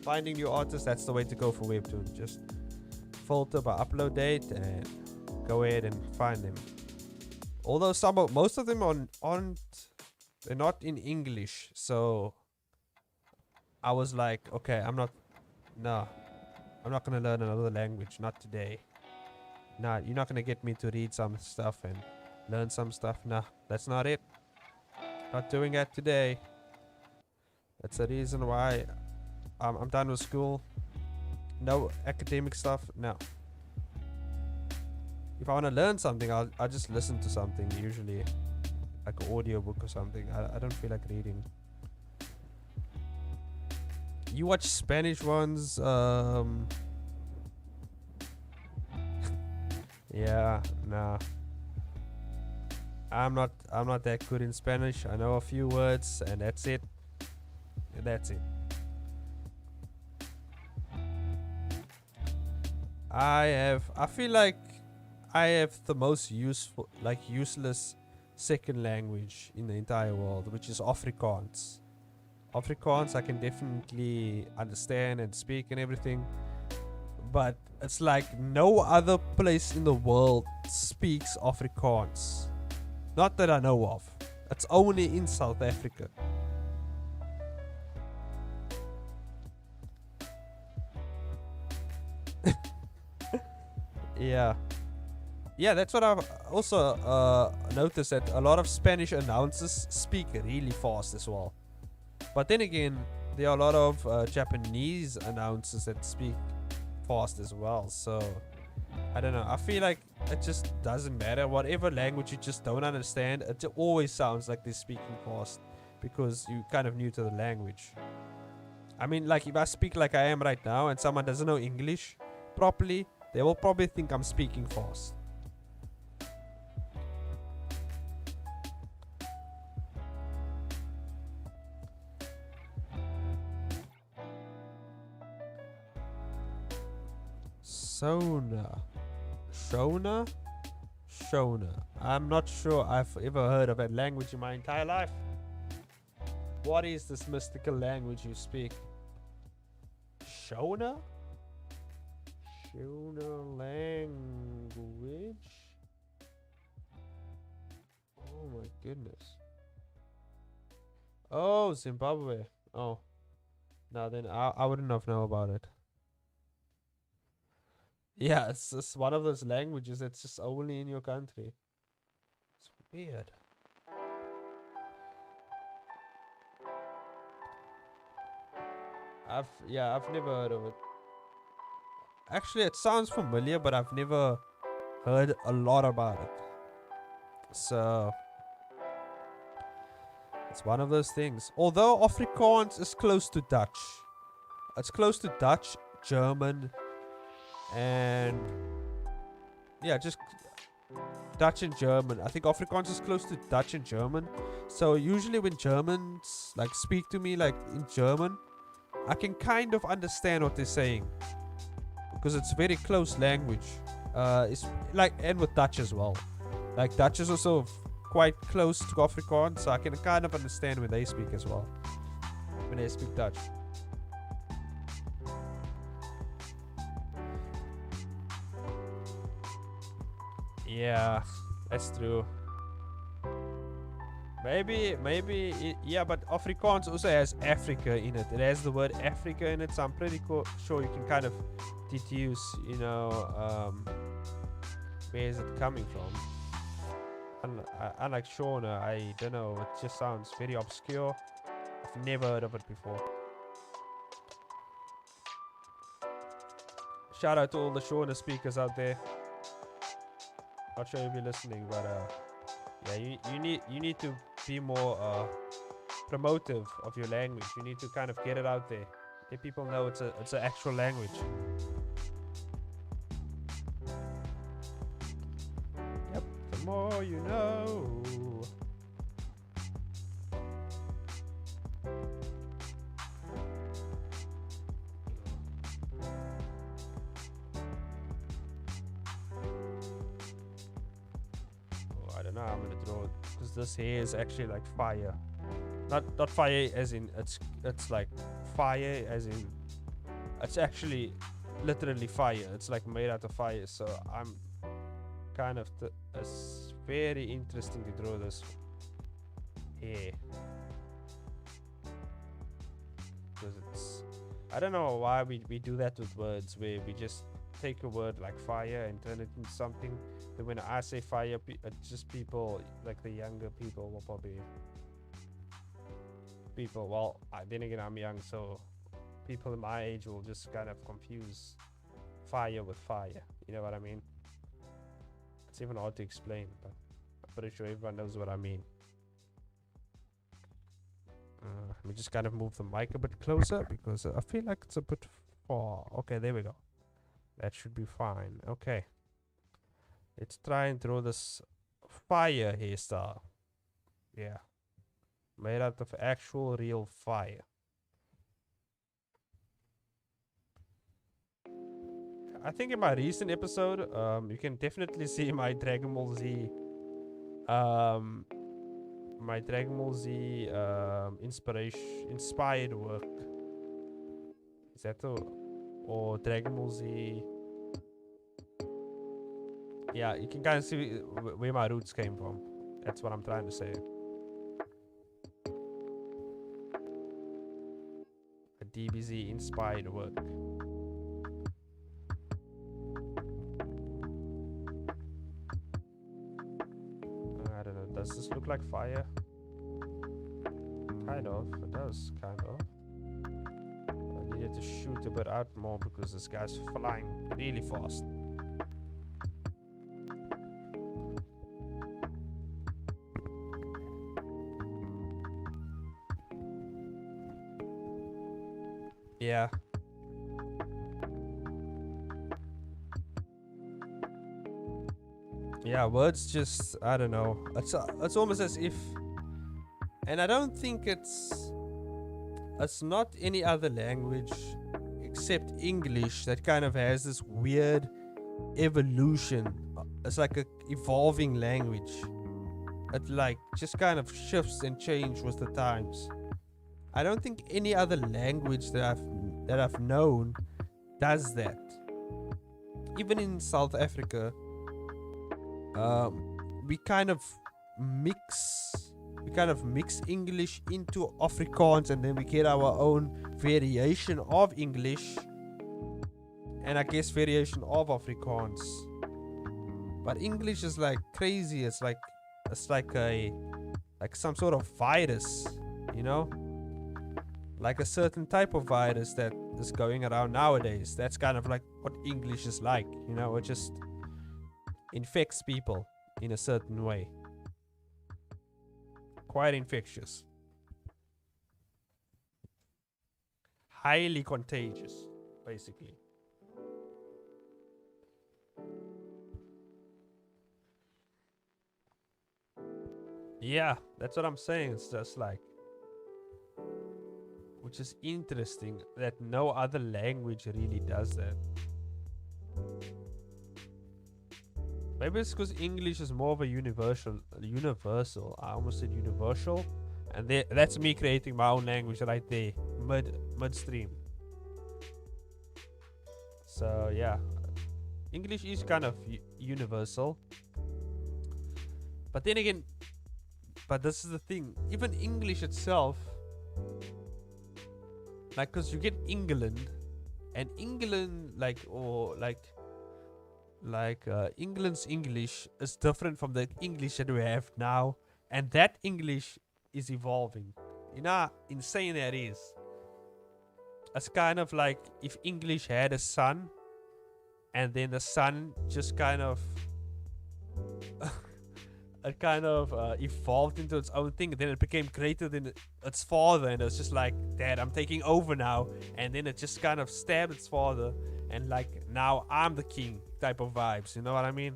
A: finding new artists, that's the way to go for Webtoon. Just filter by upload date and go ahead and find them. Although most of them they're not in English, so I was like, okay, I'm not gonna learn another language, not today. Nah, you're not gonna get me to read some stuff and learn some stuff. Nah, that's not it. Not doing that today. That's the reason why I'm done with school. No academic stuff. No. If I want to learn something, I'll just listen to something, usually like an audiobook or something. I don't feel like reading. You watch Spanish ones? Yeah, nah. I'm not that good in Spanish. I know a few words and that's it. I feel like I have the most useless second language in the entire world, which is Afrikaans. Afrikaans I can definitely understand and speak and everything, but it's like no other place in the world speaks Afrikaans. Not that I know of. It's only in South Africa. Yeah. Yeah, that's what I've also noticed, that a lot of Spanish announcers speak really fast as well. But then again, there are a lot of Japanese announcers that speak fast as well. So, I don't know. I feel like it just doesn't matter. Whatever language you just don't understand, it always sounds like they're speaking fast because you're kind of new to the language. I mean, like if I speak like I am right now and someone doesn't know English properly, they will probably think I'm speaking fast. Shona. I'm not sure I've ever heard of that language in my entire life. What is this mystical language you speak? Shona? Shona language? Oh my goodness. Oh, Zimbabwe. Oh, no, then I wouldn't have known about it. Yeah, it's just one of those languages that's just only in your country. It's weird. I've never heard of it. Actually, it sounds familiar, but I've never heard a lot about it. So it's one of those things. Although Afrikaans is close to Dutch, it's close to Dutch, German, and yeah, just Dutch and German. I think Afrikaans is close to Dutch and German. So usually when Germans like speak to me like in German, I can kind of understand what they're saying because it's very close language. It's like, and with Dutch as well. Like Dutch is also quite close to Afrikaans, so I can kind of understand when they speak as well. When they speak Dutch. Yeah, that's true. Maybe, yeah, but Afrikaans also has Africa in it. It has the word Africa in it, so I'm pretty sure you can kind of deduce, where is it coming from. Unlike Shauna, I don't know, it just sounds very obscure. I've never heard of it before. Shout out to all the Shauna speakers out there. Not sure if you're listening, but yeah, you need to be more promotive of your language. You need to kind of get it out there. Let people know it's an actual language. Yep, the more you know. I don't know how I'm gonna draw it because this hair is actually like fire. Not fire as in it's like fire as in it's actually literally fire. It's like made out of fire. So I'm kind of it's very interesting to draw this hair because it's I don't know why we do that with words where we just take a word like fire and turn it into something. Then when I say fire, just people like the younger people will probably well, then again I'm young, so people in my age will just kind of confuse fire with fire. You know what I mean? It's even hard to explain, but I'm pretty sure everyone knows what I mean. Let me just kind of move the mic a bit closer because I feel like it's a bit far. Okay, there we go. That should be fine. Okay. Let's try and draw this fire hairstyle. Yeah. Made out of actual real fire. I think in my recent episode, you can definitely see my Dragon Ball Z inspired work. Is that or Dragon Ball Z? Yeah, you can kind of see where my roots came from. That's what I'm trying to say. A DBZ inspired work. I don't know. Does this look like fire? Kind of. It does, kind of. I needed to shoot a bit out more because this guy's flying really fast. Yeah. Yeah, words just, I don't know. It's almost as if, and I don't think it's not any other language except English that kind of has this weird evolution. It's like a evolving language. It like just kind of shifts and changes with the times. I don't think any other language that I've known does that. Even in South Africa, we kind of kind of mix English into Afrikaans, and then we get our own variation of English, and I guess variation of Afrikaans. But English is like crazy. It's like some sort of virus, you know, like a certain type of virus that is going around nowadays. That's kind of like what English is like, you know. It just infects people in a certain way. Quite infectious. Highly contagious, basically. Yeah, that's what I'm saying. It's just like, which is interesting that no other language really does that. Maybe it's because English is more of a universal. I almost said universal, and that's me creating my own language right there, midstream. So yeah, English is kind of universal. But then again, but this is the thing. Even English itself, like, cause you get England, and England, England's English is different from the English that we have now, and that English is evolving. You know how insane that is. It's kind of like if English had a son, and then the son just kind of evolved into its own thing. Then it became greater than its father, and it's just like, Dad, I'm taking over now. And then it just kind of stabbed its father, and like, now I'm the king type of vibes. You know what I mean?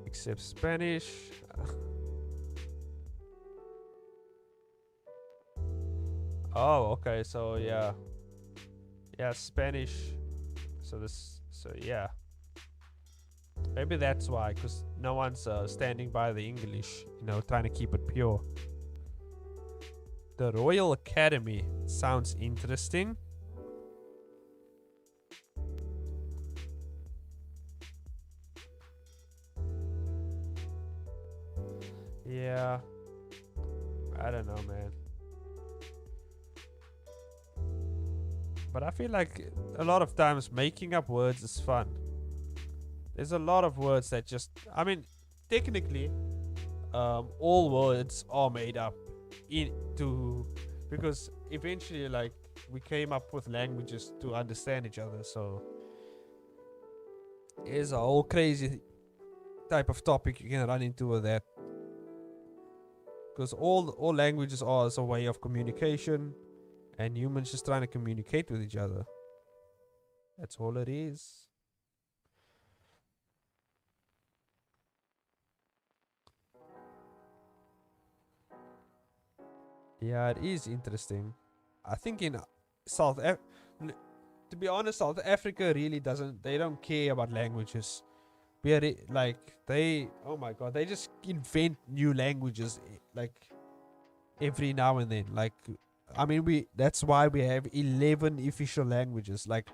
A: Except Spanish. Oh, okay. So yeah, Spanish. So yeah. Maybe that's why, because no one's standing by the English, you know, trying to keep it pure. The Royal Academy sounds interesting. Yeah. I don't know, man. But I feel like a lot of times making up words is fun. There's a lot of words that just, I mean, technically, all words are made up because eventually, like, we came up with languages to understand each other. So it's a whole crazy type of topic you can run into with that. Because all languages are as a way of communication, and humans just trying to communicate with each other. That's all it is. Yeah, it is interesting. I think in to be honest, South Africa really doesn't. They don't care about languages. Oh my god, they just invent new languages like every now and then. Like, I mean, that's why we have 11 official languages. Like,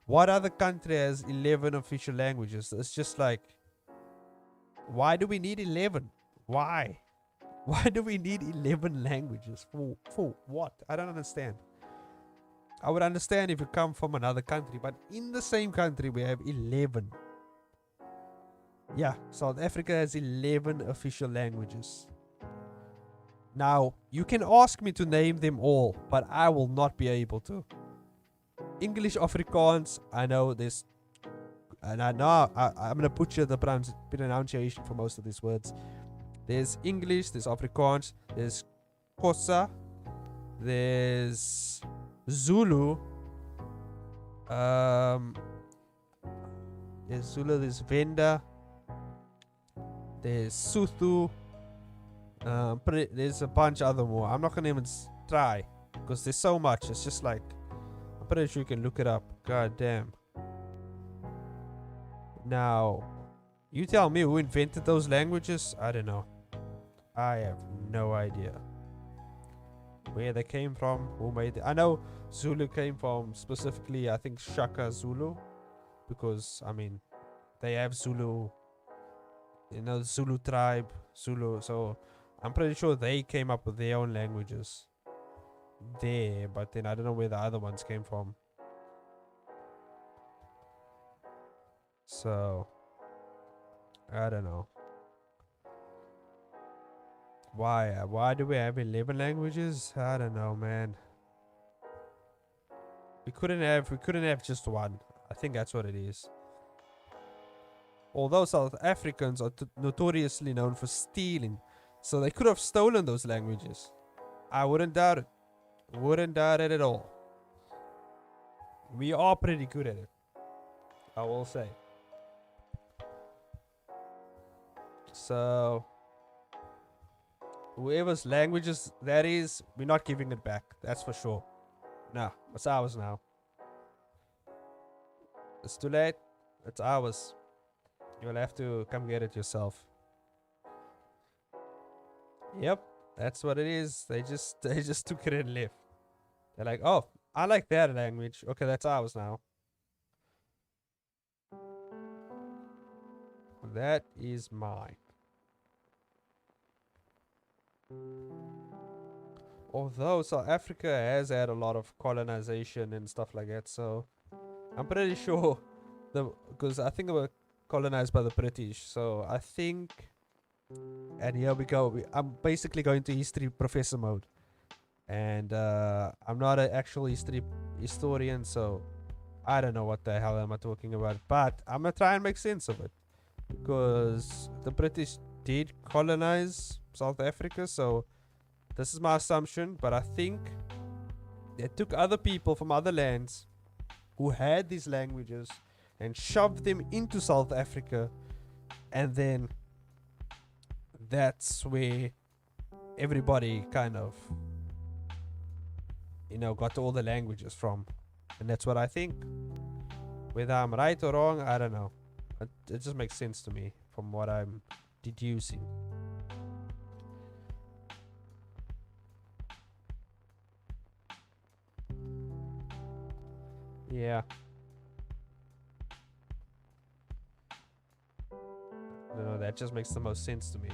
A: what other country has 11 official languages? It's just like, why do we need 11? Why? Why do we need 11 languages? For what? I don't understand. I would understand if you come from another country, but in the same country we have 11. Yeah, South Africa has 11 official languages. Now, you can ask me to name them all, but I will not be able to. English, Afrikaans, I know this, and I know I'm gonna butcher the pronunciation for most of these words. There's English, there's Afrikaans, there's Xhosa, there's Zulu, there's Venda, there's Sotho, there's a bunch other more. I'm not gonna even try, because there's so much. It's just like, I'm pretty sure you can look it up. God damn. Now, you tell me who invented those languages? I don't know. I have no idea. where they came from, who made it. I know Zulu came from specifically, I think, Shaka Zulu, because I mean they have Zulu, Zulu tribe, Zulu. So I'm pretty sure they came up with their own languages there, but then I don't know where the other ones came from. So I don't know. Why do we have 11 languages? I don't know, man. We couldn't have just one. I think that's what it is. Although South Africans are notoriously known for stealing, so they could have stolen those languages. I wouldn't doubt it. Wouldn't doubt it at all. We are pretty good at it, I will say. So whoever's languages that is, we're not giving it back. That's for sure. Nah, it's ours now. It's too late. It's ours. You'll have to come get it yourself. Yep, that's what it is. They just took it and left. They're like, oh, I like that language. Okay, that's ours now. That is mine. Although South Africa has had a lot of colonization and stuff like that, so I'm pretty sure because I think we were colonized by the British, so I think, and here we go. I'm basically going to history professor mode, and I'm not an actual historian, so I don't know what the hell am I talking about, but I'm gonna try and make sense of it, because the British did colonize South Africa, so this is my assumption, but I think they took other people from other lands who had these languages and shoved them into South Africa, and then that's where everybody kind of, got all the languages from. And that's what I think. Whether I'm right or wrong, I don't know. It just makes sense to me from what I'm deducing. Yeah. No, that just makes the most sense to me.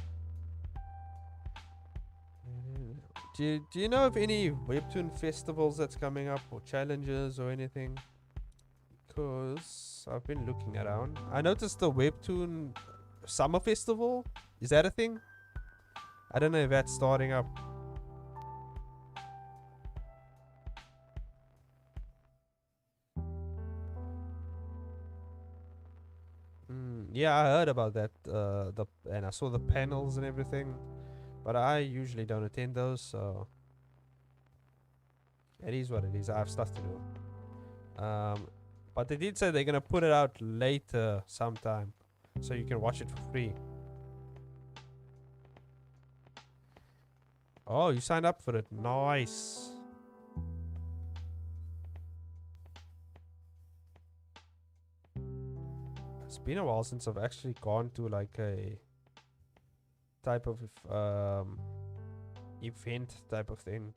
A: Do you know of any Webtoon festivals that's coming up, or challenges or anything? Because I've been looking around. I noticed the Webtoon Summer Festival. Is that a thing? I don't know if that's starting up. Yeah, I heard about that. And I saw the panels and everything, but I usually don't attend those, so it is what it is. I have stuff to do. But they did say they're gonna put it out later sometime, so you can watch it for free. Oh, you signed up for it. Nice. It's been a while since I've actually gone to like a type of event type of thing.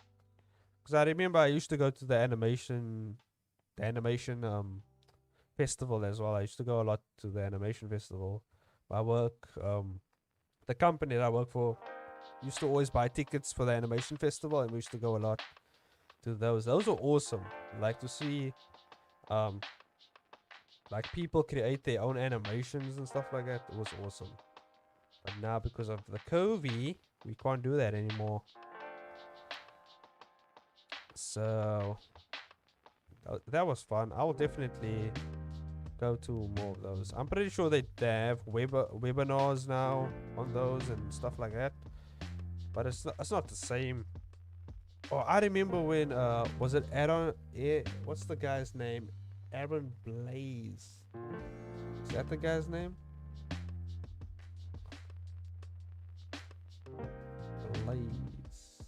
A: Because I remember I used to go to the animation festival as well. I used to go a lot to the animation festival. My work, the company that I work for, used to always buy tickets for the animation festival, and we used to go a lot to those. Those were awesome. Like to see, like people create their own animations and stuff like that. It was awesome. But now because of the COVID, we can't do that anymore. So that was fun. I will definitely go to more of those. I'm pretty sure they have webinars now on those and stuff like that. But it's not the same. Oh, I remember when was it Aaron? What's the guy's name? Aaron Blaze. Is that the guy's name? Blaze.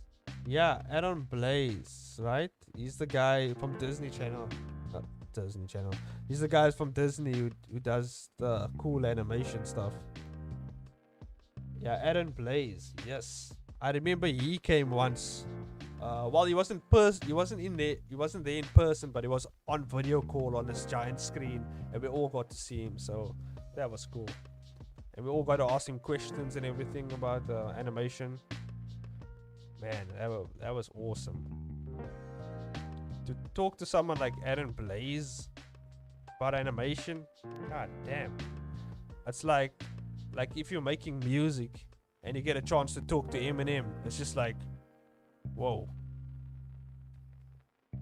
A: Yeah, Aaron Blaze, right? He's the guy from Disney Channel. Not Disney Channel. He's the guy from Disney who does the cool animation stuff. Yeah, Aaron Blaze. Yes. I remember he came once well, he wasn't there in person, but he was on video call on this giant screen, and we all got to see him. So that was cool, and we all got to ask him questions and everything about animation. Man, that was awesome. To talk to someone like Aaron Blaze about animation, god damn, it's like if you're making music and you get a chance to talk to Eminem, it's just like, whoa.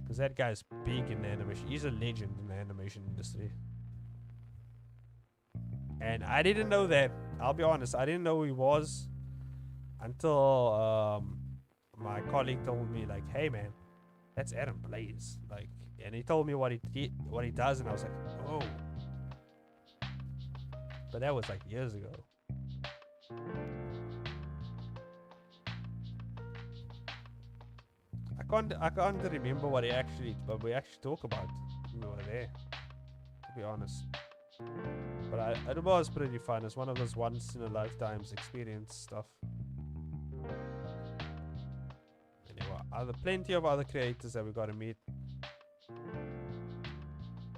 A: Because that guy's big in animation. He's a legend in the animation industry. And I didn't know that. I'll be honest, I didn't know who he was until my colleague told me, like, hey man, that's Aaron Blaze. Like, and he told me what he does, and I was like, oh. But that was like years ago. I can't remember what we actually talk about when we were there, to be honest. But it was pretty fun. It's one of those once in a lifetime's experience stuff. Anyway, plenty of other creators that we got to meet.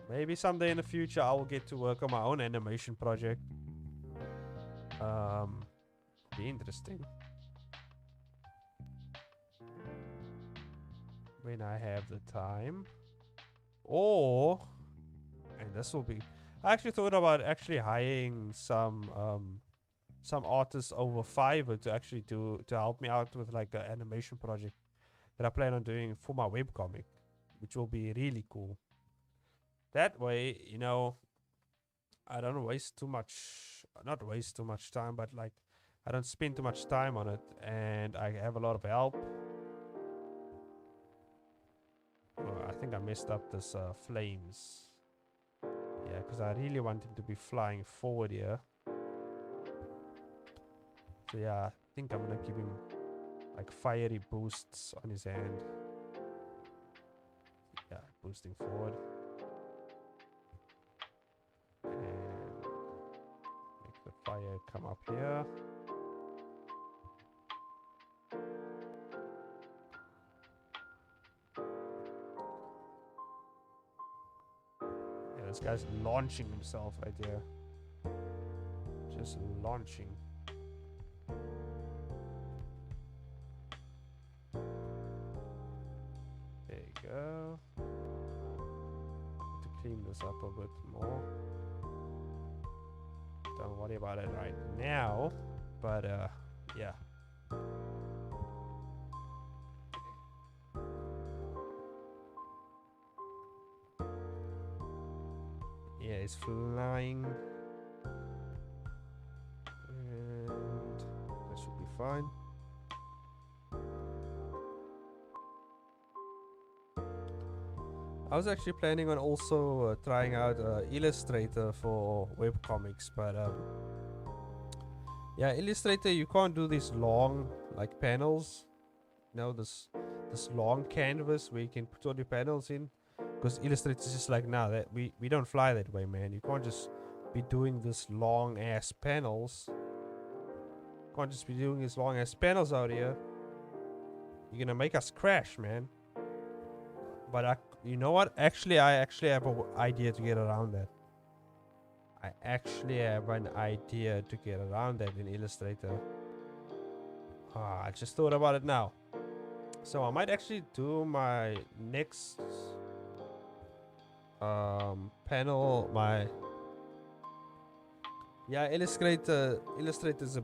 A: Maybe someday in the future I will get to work on my own animation project. Be interesting. When I have the time. Or, and this will be, I actually thought about hiring some artists over Fiverr to actually to help me out with like an animation project that I plan on doing for my webcomic, which will be really cool. That way, you know, I don't waste too much, not waste too much time, but like I don't spend too much time on it, and I have a lot of help. Oh, I think I messed up this flames. Yeah, because I really want him to be flying forward here. So yeah, I think I'm gonna give him like fiery boosts on his hand. Yeah, boosting forward. And make the fire come up here. Yeah, this guy's launching himself right there. Just launching. There you go. To clean this up a bit more. Don't worry about it right now, but yeah. Yeah, it's flying. And that should be fine. I was actually planning on also trying out Illustrator for webcomics, but yeah, Illustrator, you can't do these long like panels. You know, this long canvas where you can put all your panels in. Because Illustrator is just like, nah, that we don't fly that way, man. You can't just be doing this long ass panels. You can't just be doing these long ass panels out here. You're gonna make us crash, man. But you know what? I actually have an idea to get around that. I actually have an idea to get around that in Illustrator. I just thought about it now. So I might actually do my next panel. Illustrator is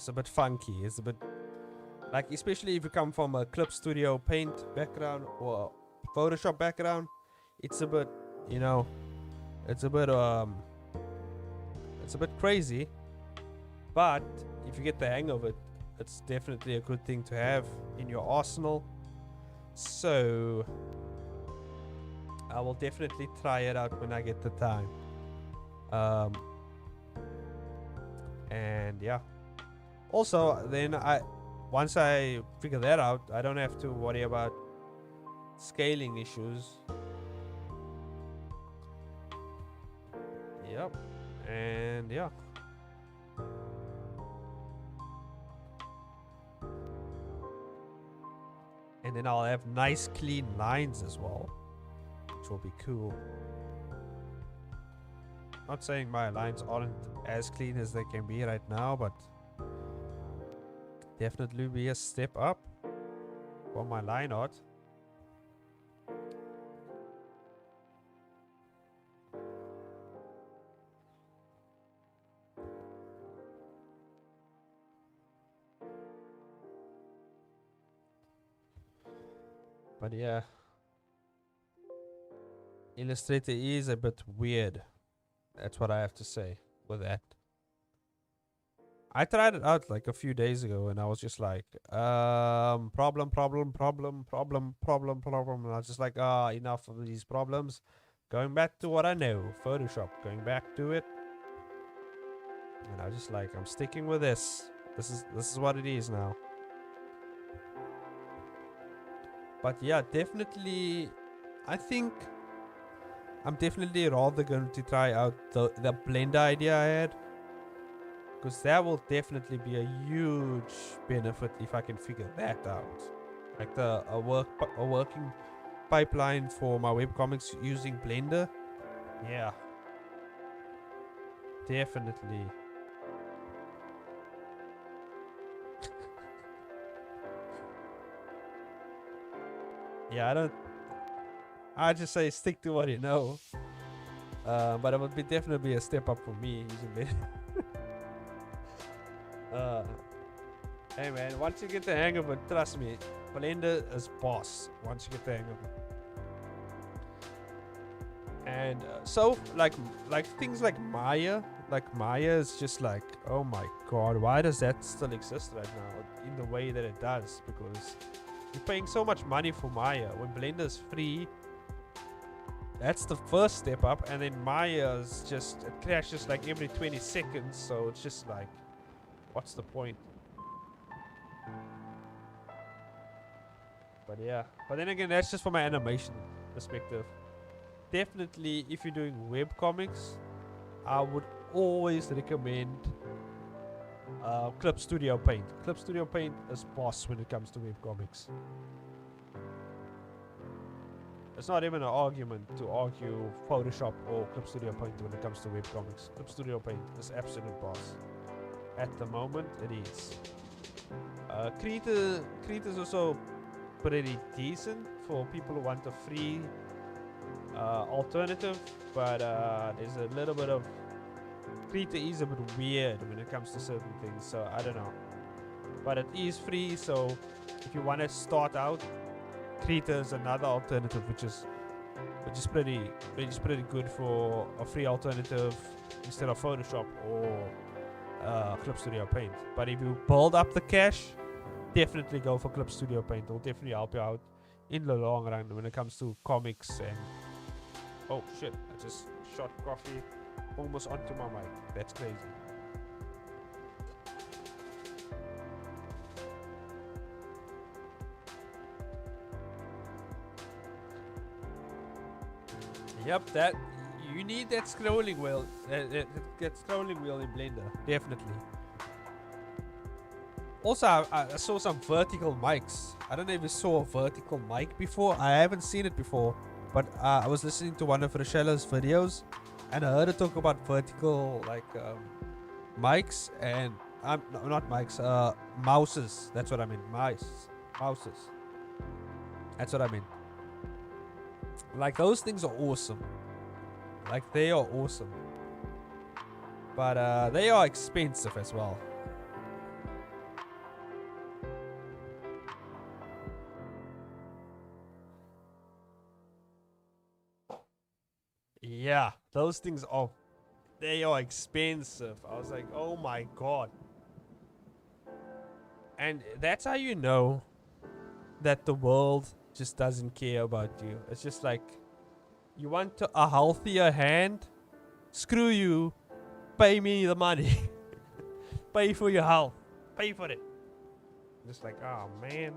A: a bit funky. It's a bit like, especially if you come from a Clip Studio Paint background or Photoshop background, it's a bit, you know, it's a bit crazy. But if you get the hang of it, it's definitely a good thing to have in your arsenal. So I will definitely try it out when I get the time. And yeah. Also, then once I figure that out, I don't have to worry about scaling issues. Yep. And yeah. And then I'll have nice clean lines as well, which will be cool. Not saying my lines aren't as clean as they can be right now, but definitely be a step up for my line art. But yeah, Illustrator is a bit weird. That's what I have to say with that. I tried it out like a few days ago and I was just like, problem. And I was just like, enough of these problems. Going back to what I know, Photoshop, going back to it. And I was just like, I'm sticking with this. This is what it is now. But yeah, definitely, I think I'm definitely rather going to try out the Blender idea I had. Because that will definitely be a huge benefit if I can figure that out. Like a working pipeline for my webcomics using Blender. Yeah. Definitely. Yeah, I just say stick to what you know. But it would be definitely a step up for me using Blender. Hey man, once you get the hang of it, trust me, Blender is boss. Once you get the hang of it. And so like things like Maya is just like, oh my god, why does that still exist right now in the way that it does? Because you're paying so much money for Maya when Blender is free. That's the first step up, and then Maya is just, it crashes like every 20 seconds, so it's just like, what's the point? But yeah, but then again, that's just from my animation perspective. Definitely, if you're doing webcomics, I would always recommend Clip Studio Paint. Clip Studio Paint is boss when it comes to webcomics. It's not even an argument to argue Photoshop or Clip Studio Paint when it comes to webcomics. Clip Studio Paint is absolute boss. At the moment, it is. Krita is also pretty decent for people who want a free alternative, but there's a little bit of Krita is a bit weird when it comes to certain things, so I don't know. But it is free, so if you want to start out, Krita is another alternative, which is pretty good for a free alternative instead of Photoshop or Clip Studio Paint. But if you build up the cash, definitely go for Clip Studio Paint. It'll definitely help you out in the long run when it comes to comics. And oh shit, I just shot coffee almost onto my mic. That's crazy. Yep, that you need that scrolling wheel. That scrolling wheel in Blender, definitely. Also, I saw some vertical mics. I don't know if you saw a vertical mic before. I haven't seen it before, but I was listening to one of Rochelle's videos, and I heard her talk about vertical mics and no, not mics, mouses. That's what I mean. Mouses. That's what I mean. Like, those things are awesome. Like, they are awesome. But they are expensive as well. Yeah, those things they are expensive. I was like, oh my god. And that's how you know that the world just doesn't care about you. It's just like, you want a healthier hand? Screw you. Pay me the money. Pay for your health. Pay for it. Just like, oh man.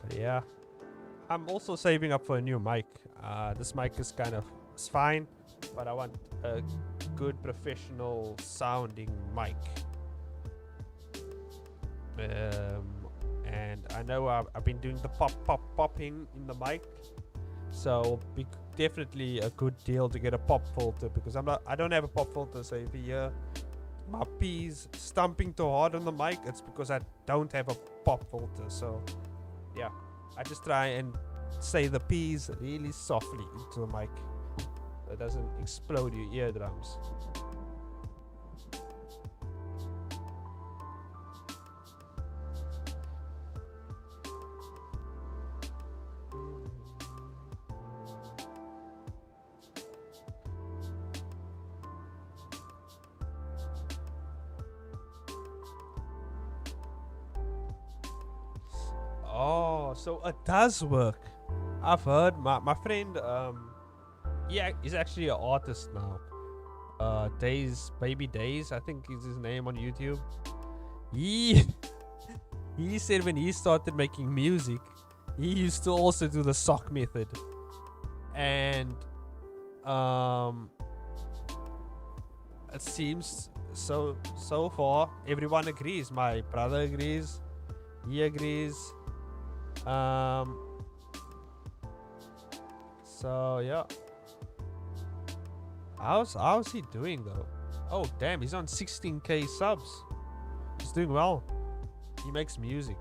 A: But yeah, I'm also saving up for a new mic. This mic is fine, but I want a good professional sounding mic. And I know I've been doing the popping in the mic, so definitely a good deal to get a pop filter, because I don't have a pop filter. So if you hear my P's stumping too hard on the mic, it's because I don't have a pop filter. So yeah, I just try and say the P's really softly into the mic so it doesn't explode your eardrums. Oh, so it does work. I've heard my friend, yeah, he's actually an artist now. Baby Days, I think is his name on YouTube. He he said when he started making music, he used to also do the sock method, and it seems so far everyone agrees. My brother agrees, he agrees. So yeah. How's he doing though? Oh damn, he's on 16k subs. He's doing well. He makes music.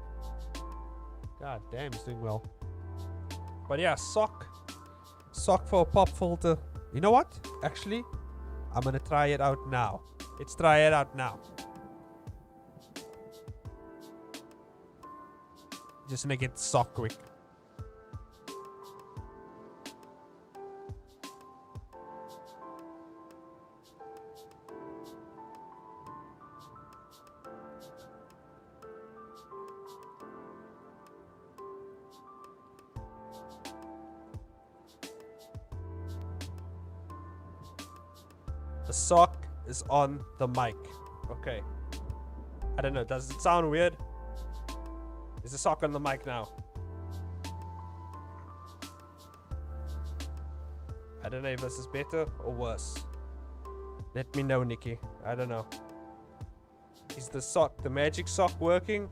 A: God damn, he's doing well. But yeah, sock for a pop filter. You know what? Actually, I'm gonna try it out now. Let's try it out now. Just make it sock quick. The sock is on the mic. Okay. I don't know. Does it sound weird? Is the sock on the mic now? I don't know if this is better or worse. Let me know, Nikki. I don't know. Is the magic sock working?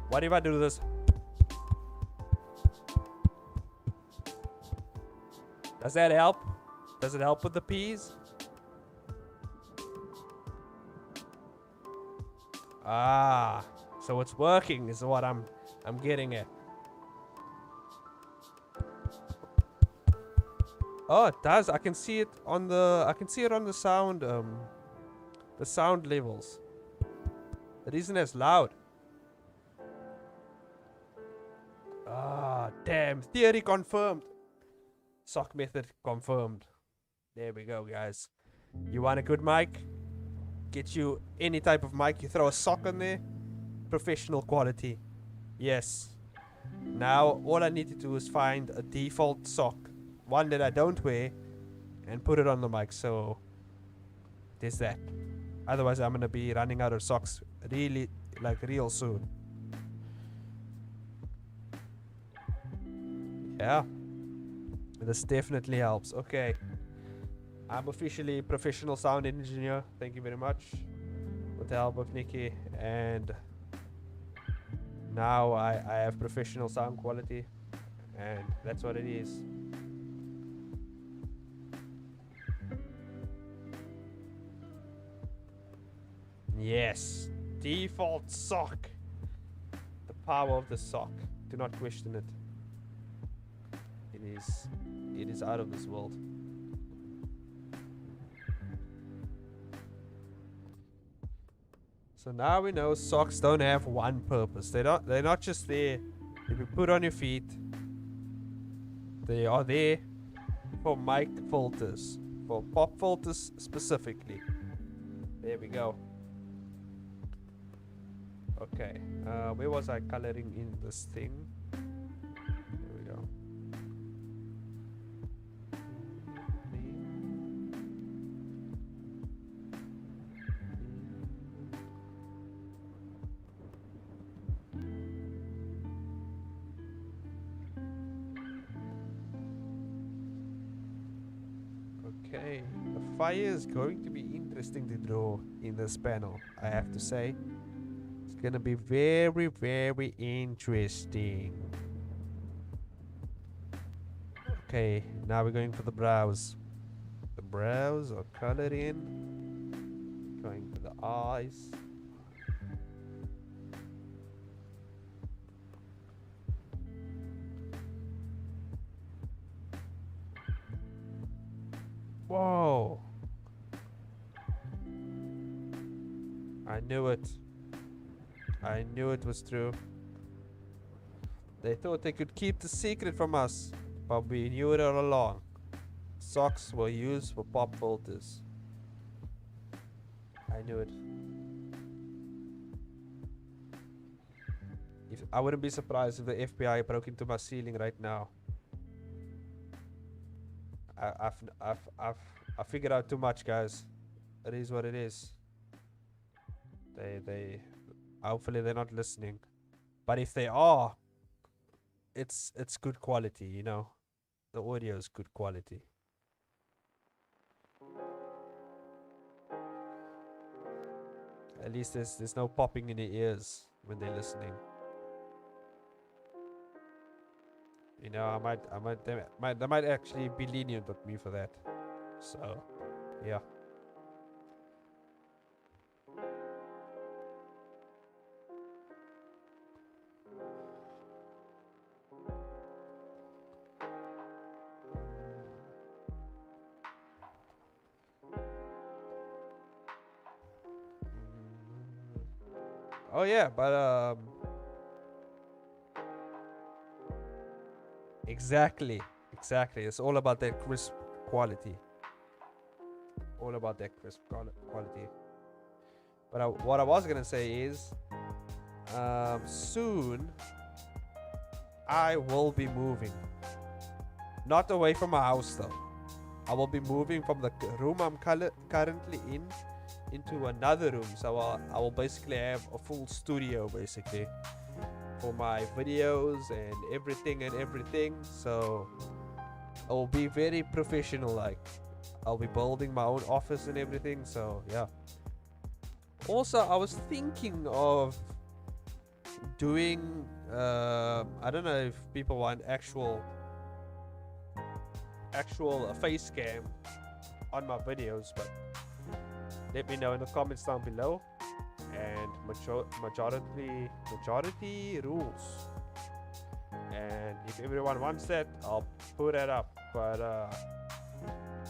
A: What if I do this? Does that help? Does it help with the P's? Ah, so it's working is what I'm getting at. Oh, it does. I can see it on the sound levels. It isn't as loud. Ah, damn. Theory confirmed. Sock method confirmed. There we go, guys. You want a good mic? Get you any type of mic. You throw a sock on there. Professional quality. Yes. Now, all I need to do is find a default sock. One that I don't wear. And put it on the mic. So, there's that. Otherwise, I'm going to be running out of socks real soon. Yeah. This definitely helps. Okay. I'm officially a professional sound engineer. Thank you very much. With the help of Nikki. And now I have professional sound quality. And that's what it is. Yes. Default sock. The power of the sock. Do not question it. It is out of this world. So now we know socks don't have one purpose. They're not just there if you put on your feet. They are there for mic filters. For pop filters specifically. There we go. Okay. Where was I coloring in this thing? There we go. Okay, the fire is going to be interesting. interesting to draw in this panel, I have to say. It's gonna be very, very interesting. Okay, now we're going for the brows. The brows are colored in. Going for the eyes. Whoa! I knew it. I knew it was true. They thought they could keep the secret from us, but we knew it all along. Socks were used for pop filters. I knew it. I wouldn't be surprised if the FBI broke into my ceiling right now. I figured out too much, guys. It is what it is. They hopefully they're not listening. But if they are, it's good quality, you know. The audio is good quality. At least there's no popping in the ears when they're listening. You know, they might actually be lenient with me for that. So, yeah. Oh yeah, but exactly. It's all about that crisp quality. All about that crisp quality. But what I was gonna say is, soon I will be moving. Not away from my house though. I will be moving from the room I'm currently in into another room. So I will basically have a full studio basically for my videos and everything. So I will be very professional like. I'll be building my own office and everything. So yeah. Also, I was thinking of doing I don't know if people want actual face cam on my videos, but let me know in the comments down below. And majority rules, and if everyone wants that, I'll put that up.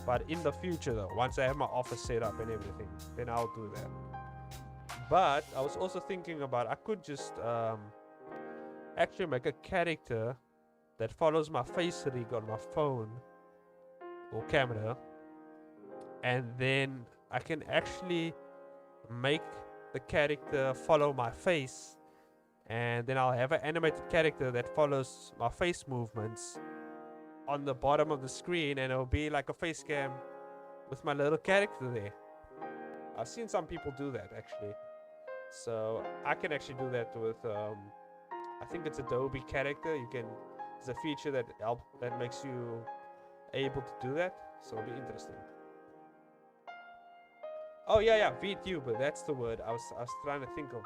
A: But in the future though, once I have my office set up and everything, then I'll do that. But I was also thinking about, I could just actually make a character that follows my face rig on my phone or camera, and then I can actually make the character follow my face, and then I'll have an animated character that follows my face movements on the bottom of the screen, and it'll be like a face cam with my little character there. I've seen some people do that actually, so I can actually do that with I think it's Adobe Character. There's a feature that makes you able to do that, so it'll be interesting. Oh yeah, VTuber, that's the word. I was trying to think of.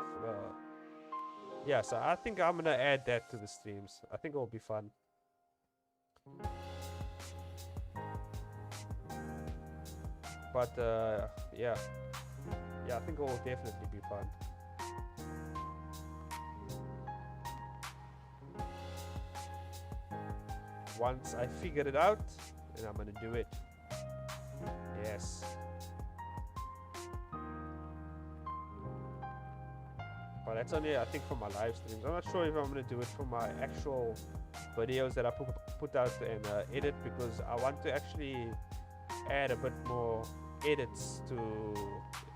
A: Yeah, so I think I'm gonna add that to the streams. I think it'll be fun. But yeah, I think it will definitely be fun. Once I figure it out, then I'm gonna do it. Yes. But that's only, I think, for my live streams. I'm not sure if I'm gonna do it for my actual videos that I put out and edit, because I want to actually add a bit more edits to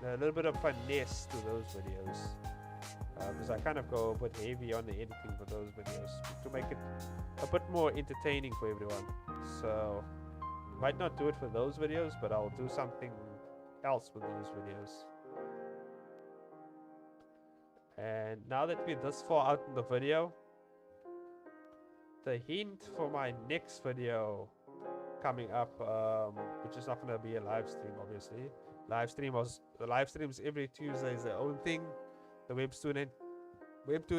A: a little bit of finesse to those videos, because I kind of go a bit heavy on the editing for those videos to make it a bit more entertaining for everyone. So might not do it for those videos, but I'll do something else with those videos. And now that we're this far out in the video, the hint for my next video coming up, which is not going to be a live stream obviously, The live streams every Tuesday is their own thing. The Webtoon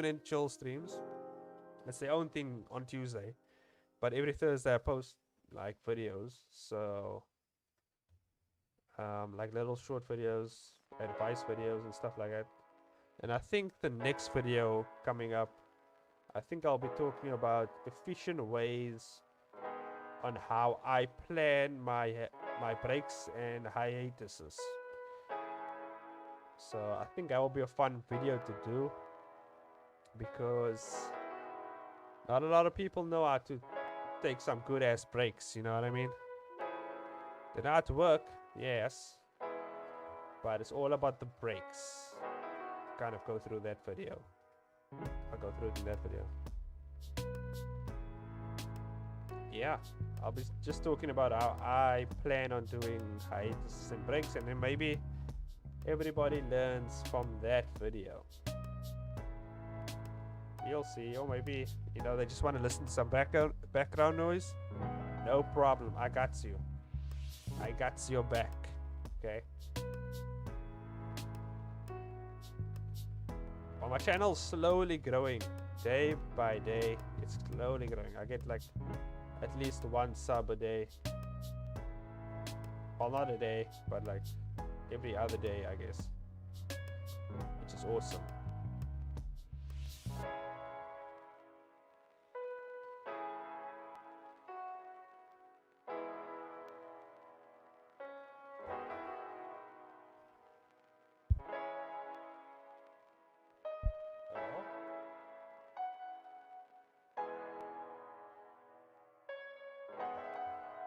A: and Chill streams. It's their own thing on Tuesday. But every Thursday I post like videos. So like little short videos, advice videos and stuff like that. And I think the next video coming up, I think I'll be talking about efficient ways on how I plan my breaks and hiatuses. So I think that will be a fun video to do, because not a lot of people know how to take some good ass breaks, you know what I mean? They know how to work, yes, but it's all about the breaks. Kind of go through that video. I'll go through it in that video. Yeah, I'll be just talking about how I plan on doing hiatus and breaks, and then maybe everybody learns from that video. You'll see, or maybe, you know, they just want to listen to some background noise. No problem, I got you. I got your back, okay? Well, my channel's slowly growing, day by day. It's slowly growing. I get like at least one sub a day. Well, not a day, but like every other day, I guess, which is awesome.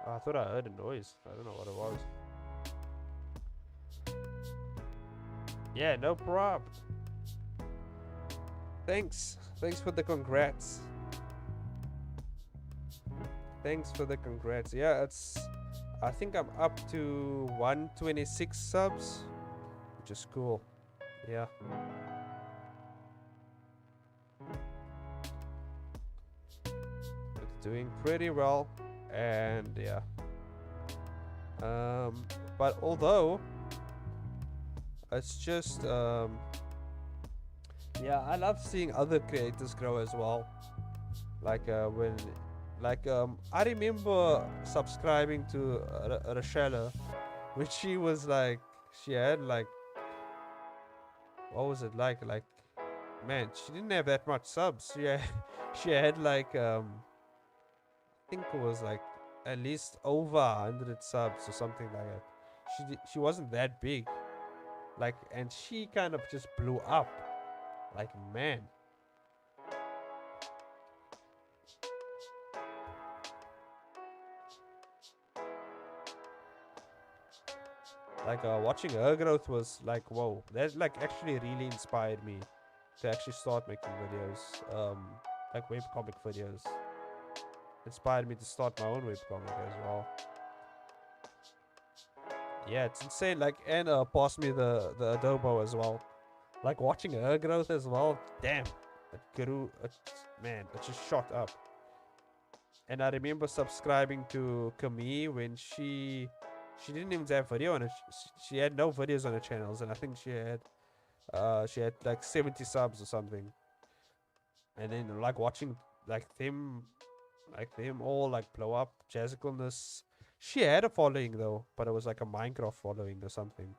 A: Oh, I thought I heard a noise. I don't know what it was. Yeah, no prob. Thanks. Thanks for the congrats. Thanks for the congrats. Yeah, I think I'm up to 126 subs, which is cool. Yeah. It's doing pretty well. And yeah. But although it's just yeah, I love seeing other creators grow as well. Like I remember subscribing to Rochelle when she was like, she had like, what was it like man, she didn't have that much subs. She had like I think it was like at least over 100 subs or something like that. She wasn't that big, like, and she kind of just blew up. Like, man. Like watching her growth was like, whoa. That like actually really inspired me to actually start making videos, like webcomic videos. Inspired me to start my own webcomic as well. Yeah, it's insane. Like, and passed me the adobo as well. Like watching her growth as well. Damn, it grew. Man, it just shot up. And I remember subscribing to Camille when she didn't even have video on it. She had no videos on her channels, and I think she had like 70 subs or something. And then like watching like them all like blow up. Jazzicalness. She had a following though, but it was like a Minecraft following or something.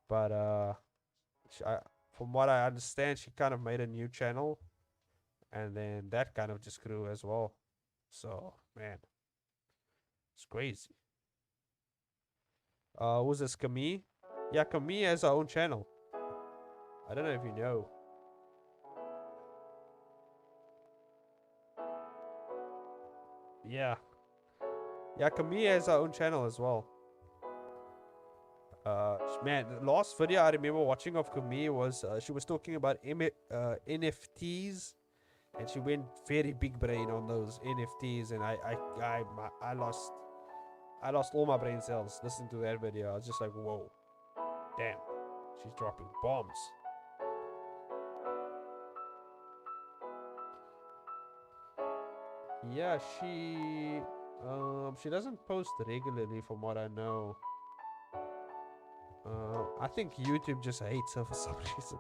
A: But from what I understand, she kind of made a new channel, and then that kind of just grew as well. So man, it's crazy. Who's this, Camille? Yeah, Camille has her own channel. I don't know if you know. Yeah. Yeah, Camille has her own channel as well. Man, the last video I remember watching of Camille was she was talking about NFTs, and she went very big brain on those NFTs, and I lost all my brain cells listening to that video. I was just like, whoa, damn, she's dropping bombs. Yeah, she doesn't post regularly from what I know. I think YouTube just hates her for some reason.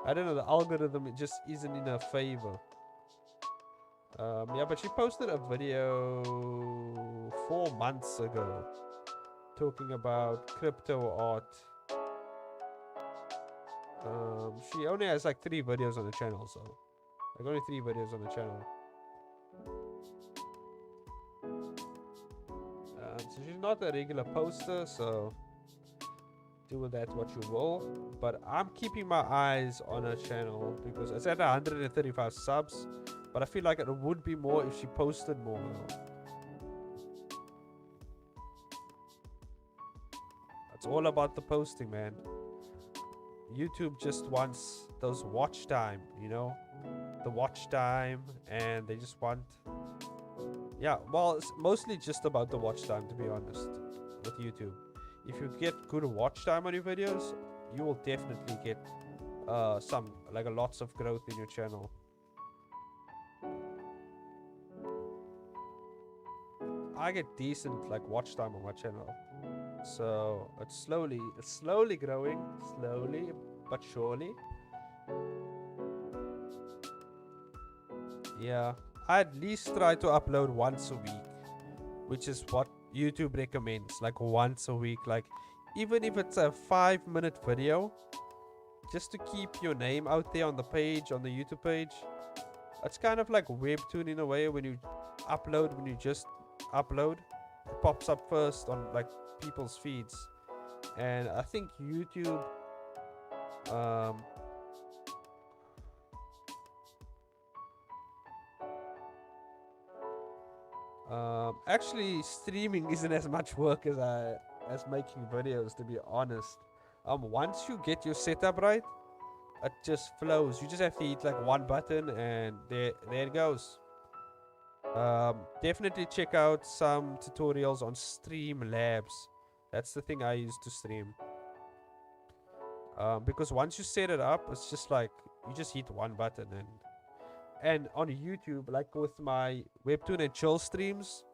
A: I don't know, the algorithm it just isn't in her favor. Yeah, but she posted a video 4 months ago talking about crypto art. She only has like 3 videos on the channel, so like only 3 videos on the channel. So she's not a regular poster, so do with that what you will. But I'm keeping my eyes on her channel because it's at 135 subs. But I feel like it would be more if she posted more. It's all about the posting, man. YouTube just wants those watch time, you know? The watch time, and they just want... Yeah, well, it's mostly just about the watch time, to be honest, with YouTube. If you get good watch time on your videos, you will definitely get lots of growth in your channel. I get decent like watch time on my channel, so it's slowly growing, slowly but surely. Yeah, I at least try to upload once a week, which is what YouTube recommends, like once a week. Like even if it's a 5-minute video, just to keep your name out there on the page, on the YouTube page. It's kind of like Webtoon in a way. When you just upload, it pops up first on like people's feeds. And I think YouTube actually streaming isn't as much work as making videos, to be honest. Once you get your setup right, it just flows. You just have to hit like one button and there it goes. Definitely check out some tutorials on Streamlabs. That's the thing I use to stream. Because once you set it up, it's just like you just hit one button. And on YouTube, like with my Webtoon and Chill streams,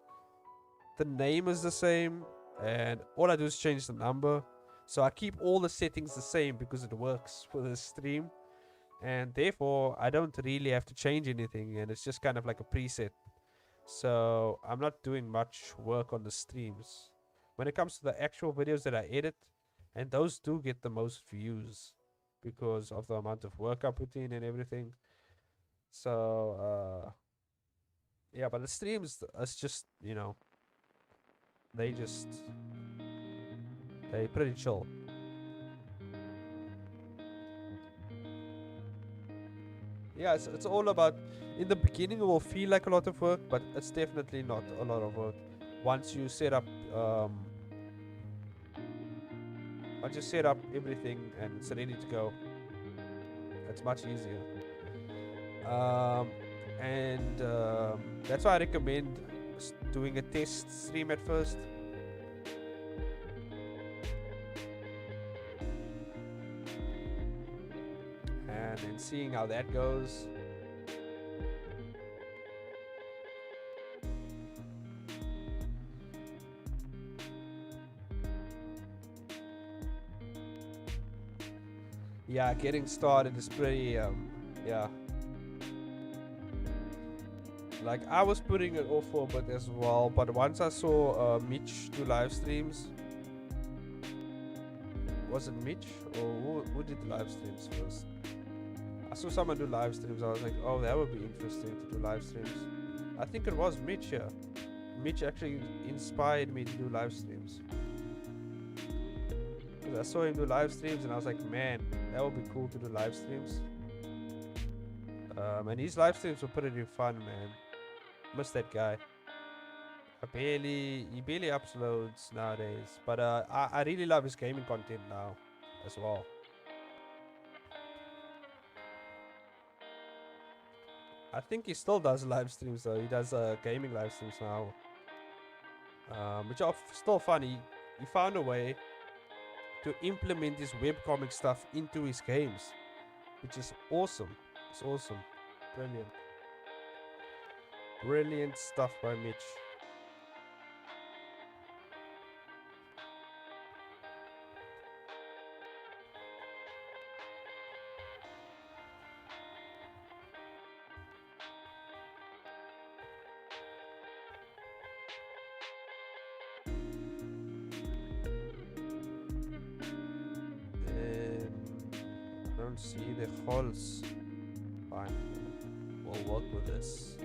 A: the name is the same, and all I do is change the number. So I keep all the settings the same because it works for the stream, and therefore I don't really have to change anything, and it's just kind of like a preset. So I'm not doing much work on the streams. When it comes to the actual videos that I edit, and those do get the most views because of the amount of work I put in and everything. So yeah, but the streams, it's just, you know, they pretty chill. Yeah, it's all about, in the beginning it will feel like a lot of work, but it's definitely not a lot of work. Once you set up everything and it's ready to go, it's much easier. And that's why I recommend doing a test stream at first. And then seeing how that goes. Yeah, getting started is pretty, yeah. Like, I was putting it off for a bit as well, but once I saw Mitch do live streams. Was it Mitch? Or who did the live streams first? I saw someone do live streams. I was like, oh, that would be interesting to do live streams. I think it was Mitch, yeah. Mitch actually inspired me to do live streams. I saw him do live streams and I was like, man, that would be cool to do live streams. And his live streams were pretty fun, man. Miss that guy. He barely uploads nowadays. But I really love his gaming content now as well. I think he still does live streams though. He does gaming live streams now. Which are still funny. He found a way to implement his webcomic stuff into his games, which is awesome. It's awesome. Brilliant. Brilliant stuff by Mitch. don't see the holes. Fine. We'll work with this.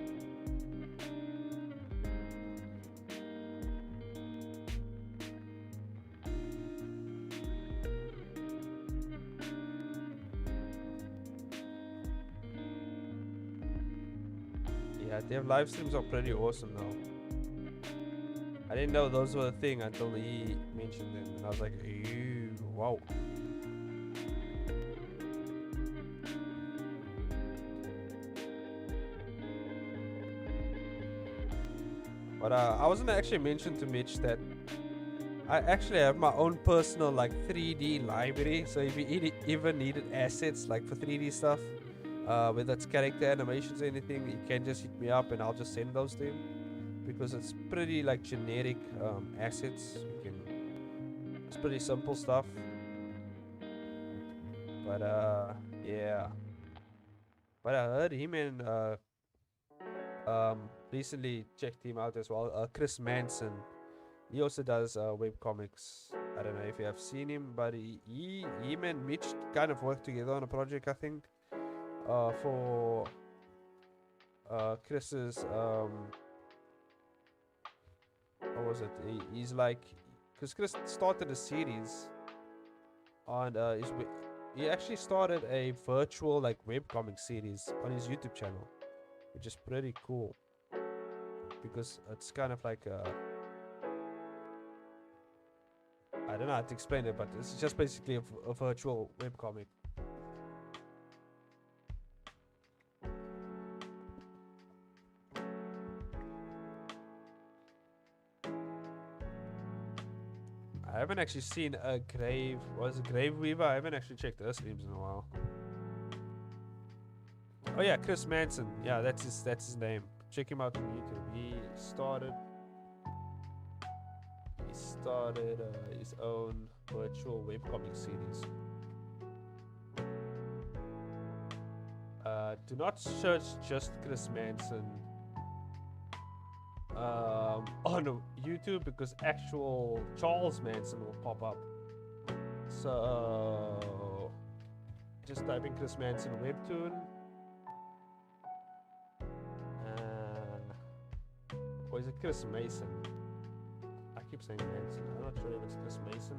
A: Yeah, their live streams are pretty awesome now. I didn't know those were a thing until he mentioned them, and I was like, ew, wow. But I wasn't actually mentioned to Mitch that I actually have my own personal like 3D library. So if you even needed assets like for 3D stuff, whether it's character animations or anything, you can just hit me up and I'll just send those to him, because it's pretty like generic assets. It's pretty simple stuff. But yeah. But I heard him and recently checked him out as well. Chris Manson. He also does webcomics. I don't know if you have seen him, but him and Mitch kind of worked together on a project, I think. For Chris's what was it? He's like, because Chris started a series on he actually started a virtual like webcomic series on his YouTube channel, which is pretty cool, because it's kind of like I don't know how to explain it, but it's just basically a virtual webcomic. I haven't actually seen a Grave Weaver. I haven't actually checked her streams in a while. Oh yeah, Chris Manson. Yeah, that's his name. Check him out on YouTube. He started his own virtual webcomic series. Do not search just Chris Manson on YouTube, because actual Charles Manson will pop up. So just type in Chris Manson Webtoon. Or is it Chris Mason? I keep saying Manson. I'm not sure if it's Chris Mason.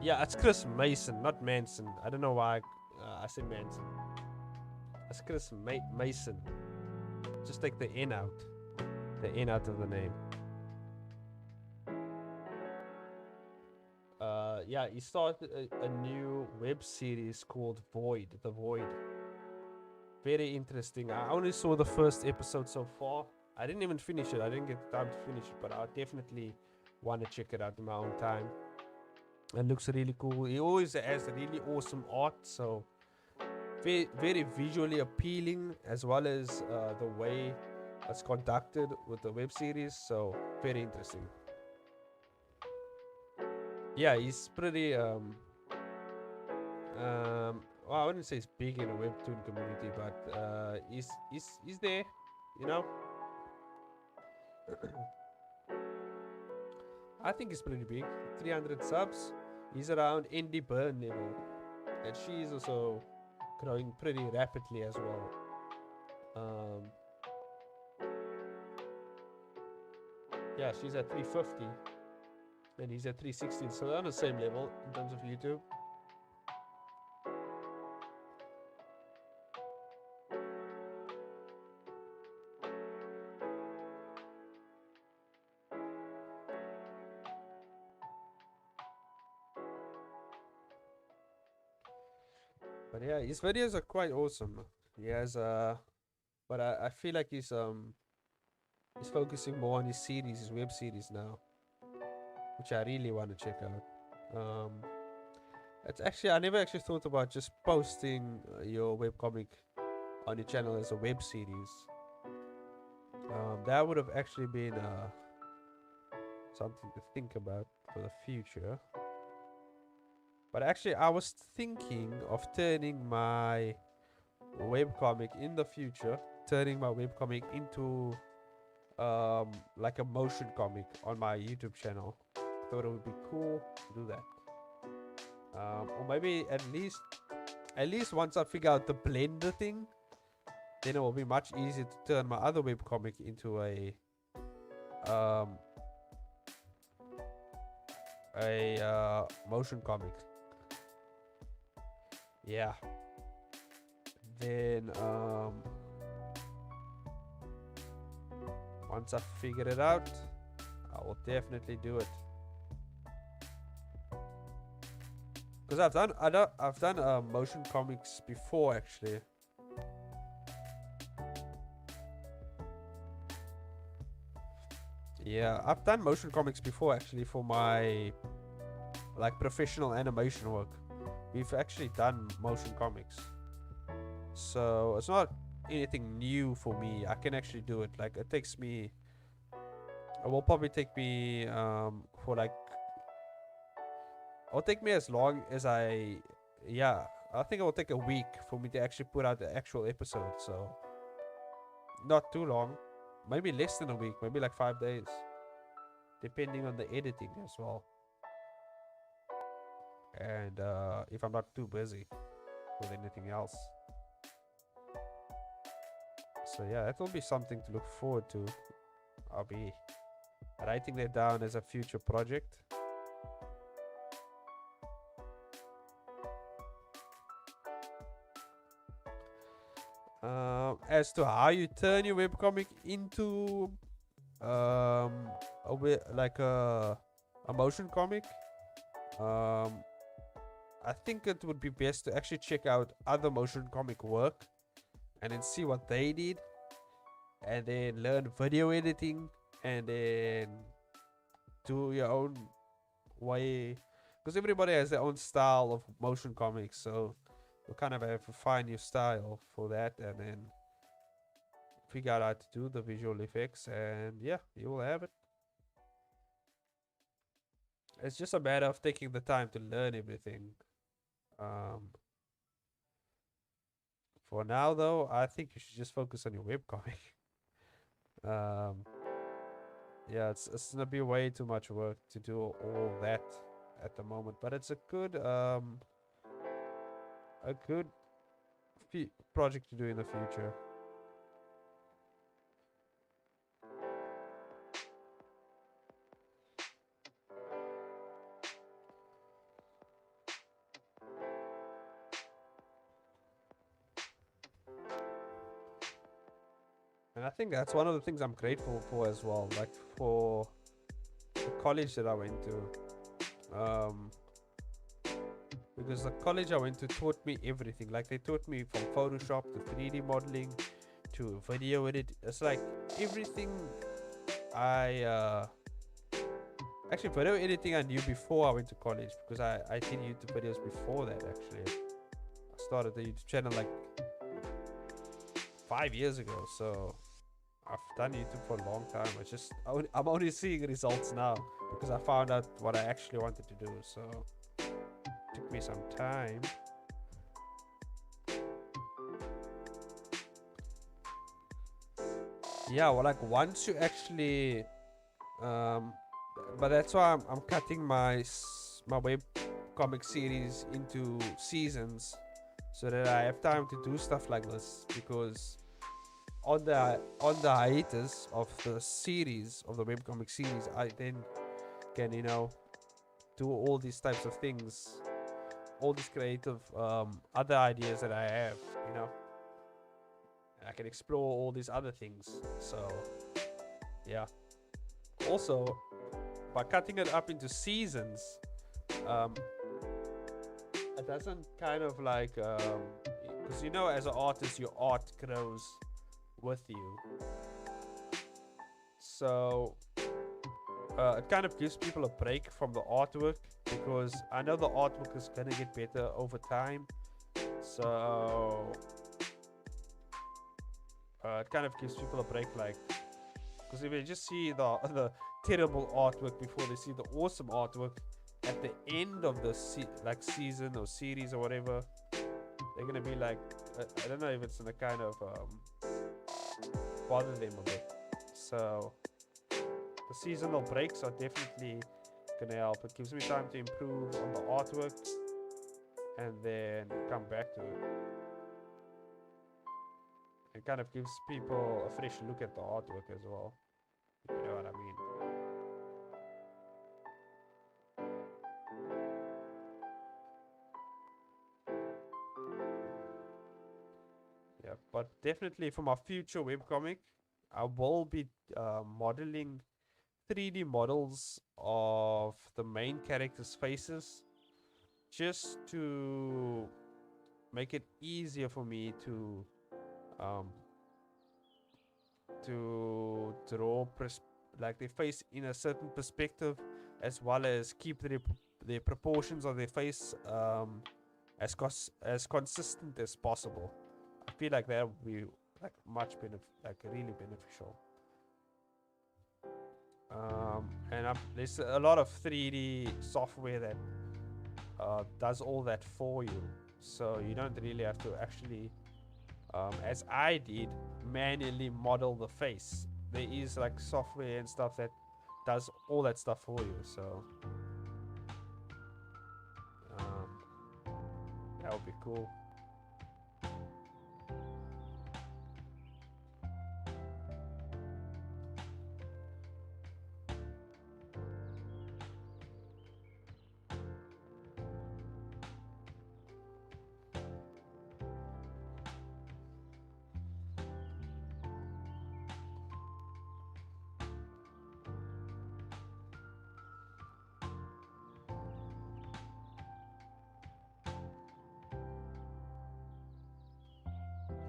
A: Yeah, it's Chris Mason, not Manson. I don't know why I said Manson. It's Chris Mason. Just take the N out. The N out of the name. Yeah, he started a new web series called Void. The Void. Very interesting. I only saw the first episode so far. I didn't even finish it. I didn't get time to finish it, but I definitely want to check it out in my own time. It looks really cool. He always has really awesome art, so very, very visually appealing, as well as the way it's conducted with the web series. So very interesting. Yeah, he's pretty well, I wouldn't say he's big in the webtoon community, but he's there, you know. I think he's pretty big. 300 subs. He's around Indie Burn level, and she's also growing pretty rapidly as well. Yeah, she's at 350 and he's at 360, so they're on the same level in terms of YouTube. But yeah, his videos are quite awesome. He has but I feel like he's focusing more on his series, his web series now, which I really want to check out. It's actually, I never actually thought about just posting your webcomic on your channel as a web series. That would have actually been something to think about for the future. But actually, I was thinking of turning my webcomic in the future, turning my webcomic into like a motion comic on my YouTube channel. Thought it would be cool to do that. Or maybe at least once I figure out the blender thing, then it will be much easier to turn my other webcomic into um, a motion comic. Yeah. Then once I figure it out, I will definitely do it. Because I've done motion comics before actually. Yeah, I've done motion comics before actually for my like professional animation work. We've actually done motion comics. So it's not anything new for me. I can actually do it. Like it will probably take me it'll take me as long as I think it will take a week for me to actually put out the actual episode. So not too long. Maybe less than a week, maybe like 5 days. Depending on the editing as well. And if I'm not too busy with anything else. So yeah, that will be something to look forward to. I'll be writing that down as a future project. As to how you turn your webcomic into a motion comic, I think it would be best to actually check out other motion comic work and then see what they did, and then learn video editing, and then do your own way, because everybody has their own style of motion comics. So you kind of have to find your style for that, and then figure out how to do the visual effects, and yeah, you will have it. It's just a matter of taking the time to learn everything. For now, though, I think you should just focus on your webcomic. Yeah, it's gonna be way too much work to do all that at the moment, but it's a good project to do in the future. And I think that's one of the things I'm grateful for as well, like for the college that I went to. Because the college I went to taught me everything. Like they taught me from Photoshop to 3D modeling to video edit. It's like everything actually video editing I knew before I went to college, because I did YouTube videos before that actually. I started the YouTube channel like 5 years ago, so I've done YouTube for a long time. I'm only seeing results now because I found out what I actually wanted to do. So it took me some time. Yeah, well, like once you actually, but that's why I'm cutting my web comic series into seasons, so that I have time to do stuff like this, because on the hiatus of the series, of the webcomic series, I then can do all these types of things, all these creative other ideas that I have. I can explore all these other things. So yeah, also by cutting it up into seasons, it doesn't kind of like because as an artist, your art grows with you. So it kind of gives people a break from the artwork, because I know the artwork is gonna get better over time. So it kind of gives people a break, like, because if they just see the terrible artwork before they see the awesome artwork at the end of the season or series or whatever, they're gonna be like, I don't know if it's gonna kind of bother them a bit. So the seasonal breaks are definitely gonna help. It gives me time to improve on the artwork, and then come back to it. It kind of gives people a fresh look at the artwork as well. You know what I mean? Yeah, but definitely for my future webcomic, I will be modeling 3D models of the main characters' faces just to make it easier for me um, to draw like their face in a certain perspective, as well as keep their proportions of their face as consistent as possible. I feel like that would be like really beneficial. And there's a lot of 3D software that does all that for you, so you don't really have to actually, as I did, manually model the face. There is like software and stuff that does all that stuff for you, so that would be cool.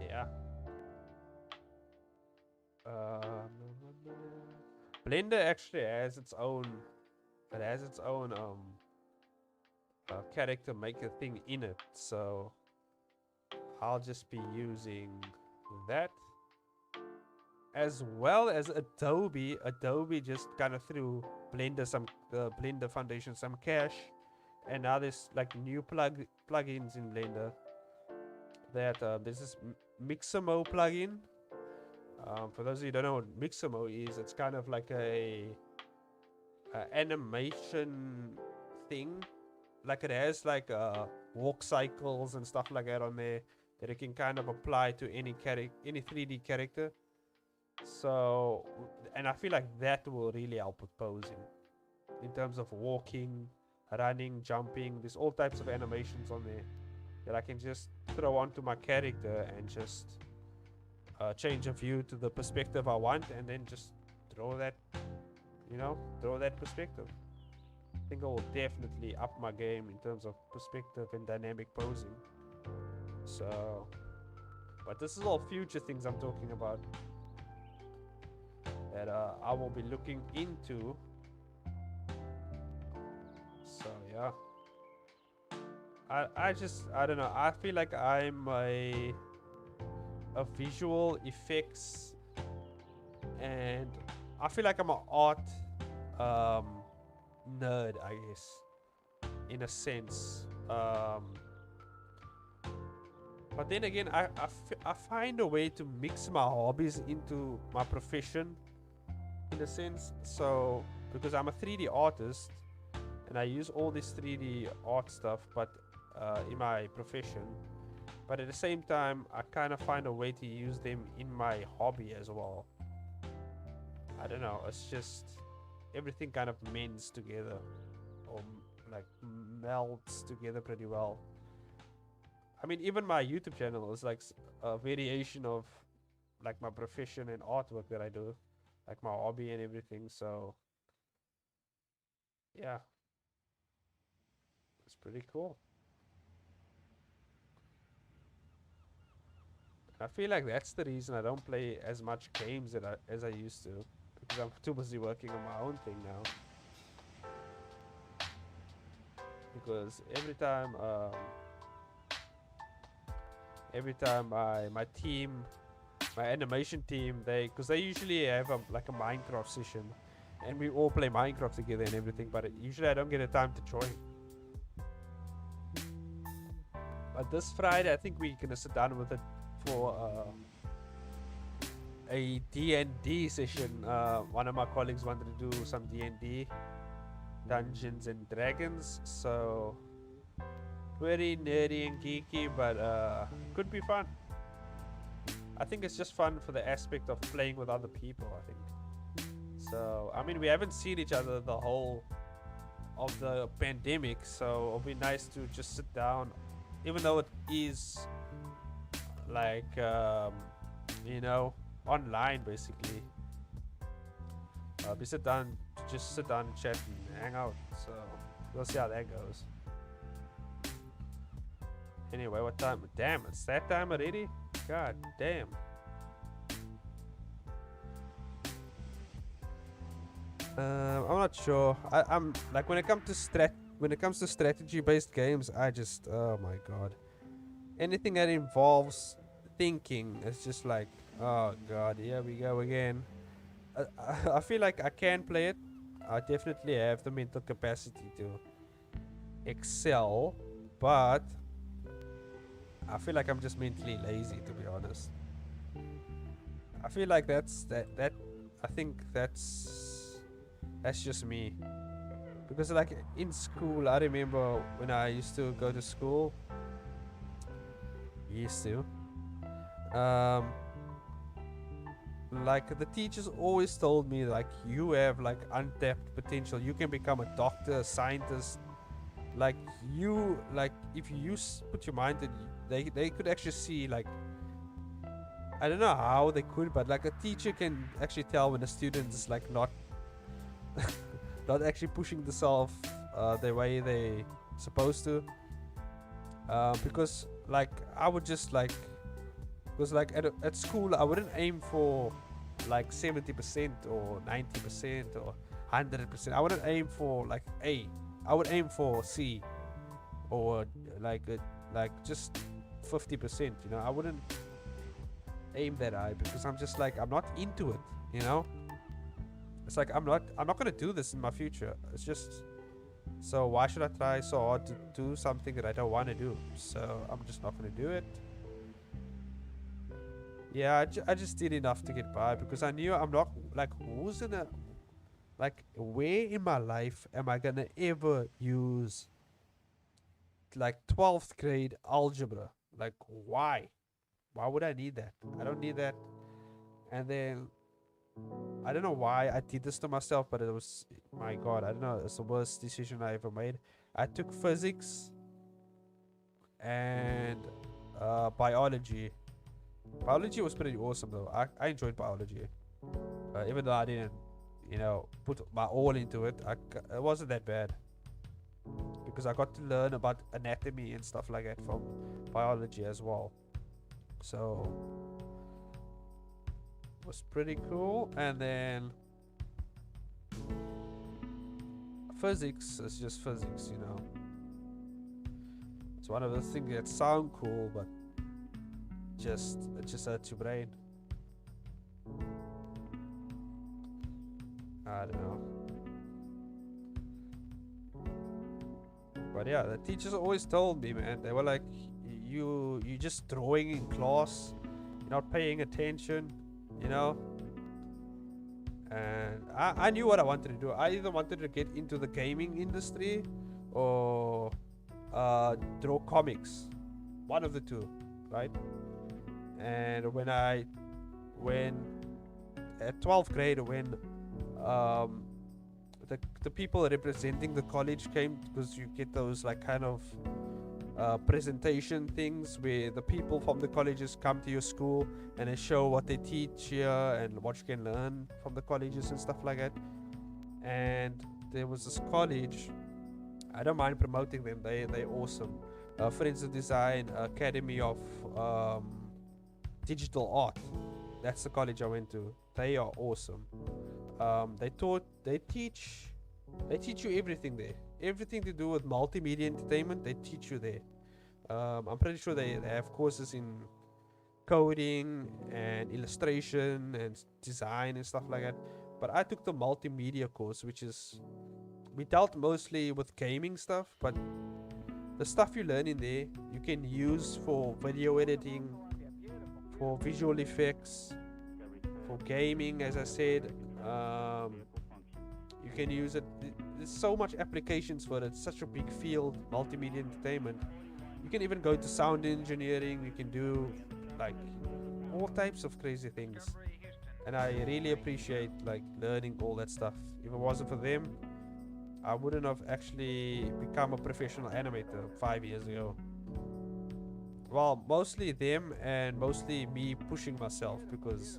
A: Yeah. Blender actually has its own. It has its own character maker thing in it, so I'll just be using that, as well as Adobe. Adobe just kind of threw Blender Foundation some cash, and now there's like new plugins in Blender. That there's this Mixamo plugin. For those of you who don't know what Mixamo is, it's kind of like a animation thing. Like it has like walk cycles and stuff like that on there that it can kind of apply to any 3D character. So, and I feel like that will really help with posing in terms of walking, running, jumping. There's all types of animations on there that I can just throw onto my character and just change a view to the perspective I want, and then just draw that perspective. I think I will definitely up my game in terms of perspective and dynamic posing. So, but this is all future things I'm talking about that I will be looking into. So yeah, I don't know. I feel like I'm a visual effects, and I feel like I'm an art nerd, I guess, in a sense. But then again, I find a way to mix my hobbies into my profession, in a sense. So, because I'm a 3D artist, and I use all this 3D art stuff, but in my profession. But at the same time, I kind of find a way to use them in my hobby as well. I don't know. It's just everything kind of mends together, or like melts together pretty well. I mean, even my YouTube channel is like a variation of like my profession and artwork that I do, like my hobby and everything. So yeah, it's pretty cool. I feel like that's the reason I don't play as much games as I used to, because I'm too busy working on my own thing now. Because every time my team, my animation team, because they usually have like a Minecraft session, and we all play Minecraft together and everything, but usually I don't get a time to join. But this Friday, I think we're gonna sit down with it for a D&D session. One of my colleagues wanted to do some D&D, Dungeons and Dragons, so very nerdy and geeky, but could be fun. I think it's just fun for the aspect of playing with other people, I think. So, I mean, we haven't seen each other the whole of the pandemic, so it'll be nice to just sit down, even though it is like, you know, online basically. We sit down, just sit down and chat and hang out. So, we'll see how that goes. Anyway, what time? Damn, it's that time already? God damn. I'm not sure. I'm like when it comes to strategy-based games, I just, oh my god, anything that involves thinking is just like, oh god, here we go again. I feel like I can play it. I definitely have the mental capacity to excel, but I feel like I'm just mentally lazy, to be honest. I feel like that's I think that's just me. Because like in school, I remember when I used to go to school. Like the teachers always told me like you have like untapped potential. You can become a doctor, a scientist. Like you, like if you put your mind in, they could actually see like, I don't know how they could, but like a teacher can actually tell when a student is like not not actually pushing themselves the way they supposed to. Because like I would just like, because like at school I wouldn't aim for like 70% or 90% or 100%. I wouldn't aim for like A. I would aim for C, or like just 50%. You know, I wouldn't aim that high because I'm just like, I'm not into it. You know, it's like I'm not gonna do this in my future. It's just, so why should I try so hard to do something that I don't want to do? So I'm just not gonna do it. Yeah, I just did enough to get by because I knew I'm not like, who's gonna, like, where in my life am I gonna ever use like 12th grade algebra? Like, why? Why would I need that? I don't need that. And then I don't know why I did this to myself, but it was, my god, I don't know, it's the worst decision I ever made. I took physics and biology. Biology was pretty awesome though. I enjoyed biology, even though I didn't, you know, put my all into it. It wasn't that bad because I got to learn about anatomy and stuff like that from biology as well. So it was pretty cool. And then physics is just physics, you know. It's one of those things that sound cool, but it just hurts your brain. I don't know. But yeah, the teachers always told me, man, they were like, you just drawing in class, you're not paying attention, you know. And I knew what I wanted to do. I either wanted to get into the gaming industry or draw comics. One of the two, right? And when at 12th grade, when the people representing the college came, because you get those like kind of presentation things where the people from the colleges come to your school and they show what they teach here and what you can learn from the colleges and stuff like that. And there was this college, I don't mind promoting them, they're awesome. Friends of Design Academy of Digital Art. That's the college I went to. They are awesome. They teach you everything there. Everything to do with multimedia entertainment, they teach you there. I'm pretty sure they have courses in coding and illustration and design and stuff like that. But I took the multimedia course, which is, we dealt mostly with gaming stuff, but the stuff you learn in there, you can use for video editing, for visual effects, for gaming, as I said. You can use it. There's so much applications for it. It's such a big field, multimedia entertainment. You can even go to sound engineering. You can do like all types of crazy things, and I really appreciate like learning all that stuff. If it wasn't for them, I wouldn't have actually become a professional animator 5 years ago. Well, mostly them and mostly me pushing myself because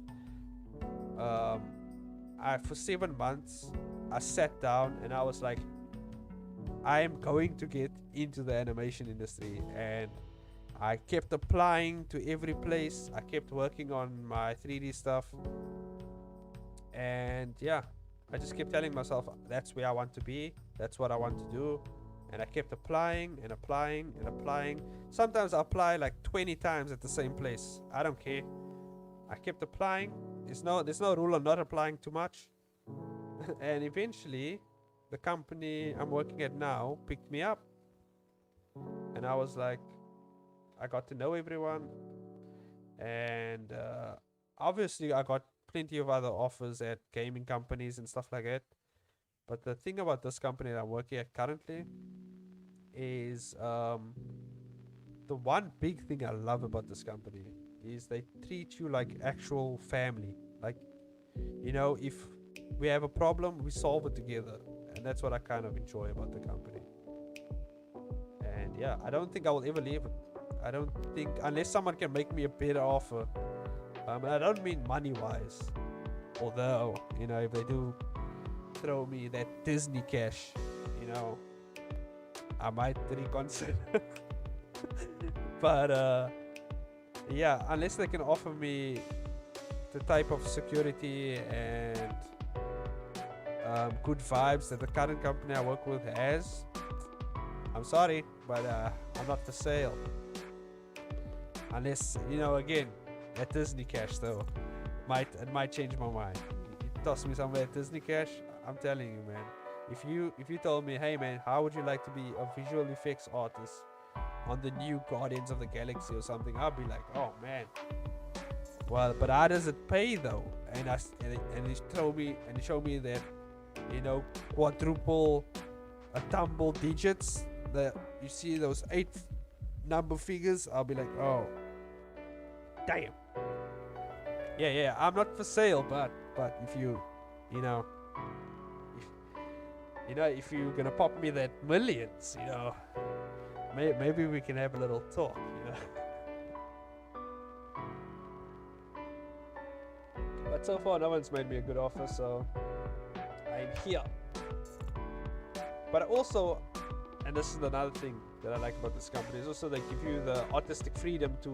A: um, for 7 months I sat down and I was like, I am going to get into the animation industry, and I kept applying to every place. I kept working on my 3D stuff, and yeah, I just kept telling myself that's where I want to be, that's what I want to do. And I kept applying and applying and applying. Sometimes I apply like 20 times at the same place. I don't care. I kept applying. There's no rule on not applying too much. And eventually the company I'm working at now picked me up. And I was like, I got to know everyone. And obviously I got plenty of other offers at gaming companies and stuff like that. But the thing about this company that I'm working at currently is the one big thing I love about this company is they treat you like actual family. Like, if we have a problem, we solve it together. And that's what I kind of enjoy about the company. And yeah, I don't think I will ever leave it. I don't think, unless someone can make me a better offer. And I don't mean money wise. Although, if they do throw me that Disney cash, I might reconsider. But yeah, unless they can offer me the type of security and good vibes that the current company I work with has, I'm sorry, but I'm not for sale. Unless, again, that Disney cash though, it might change my mind. You toss me somewhere at Disney cash, I'm telling you, man. If you told me, hey man, how would you like to be a visual effects artist on the new Guardians of the Galaxy or something, I'll be like, oh man. Well, but how does it pay though? And he showed me that, quadruple tumble digits, that you see those 8 number figures, I'll be like, oh damn. Yeah, I'm not for sale, but if you if you're gonna pop me that millions, maybe we can have a little talk, But so far, no one's made me a good offer, so I'm here. But also, and this is another thing that I like about this company, is also they give you the artistic freedom to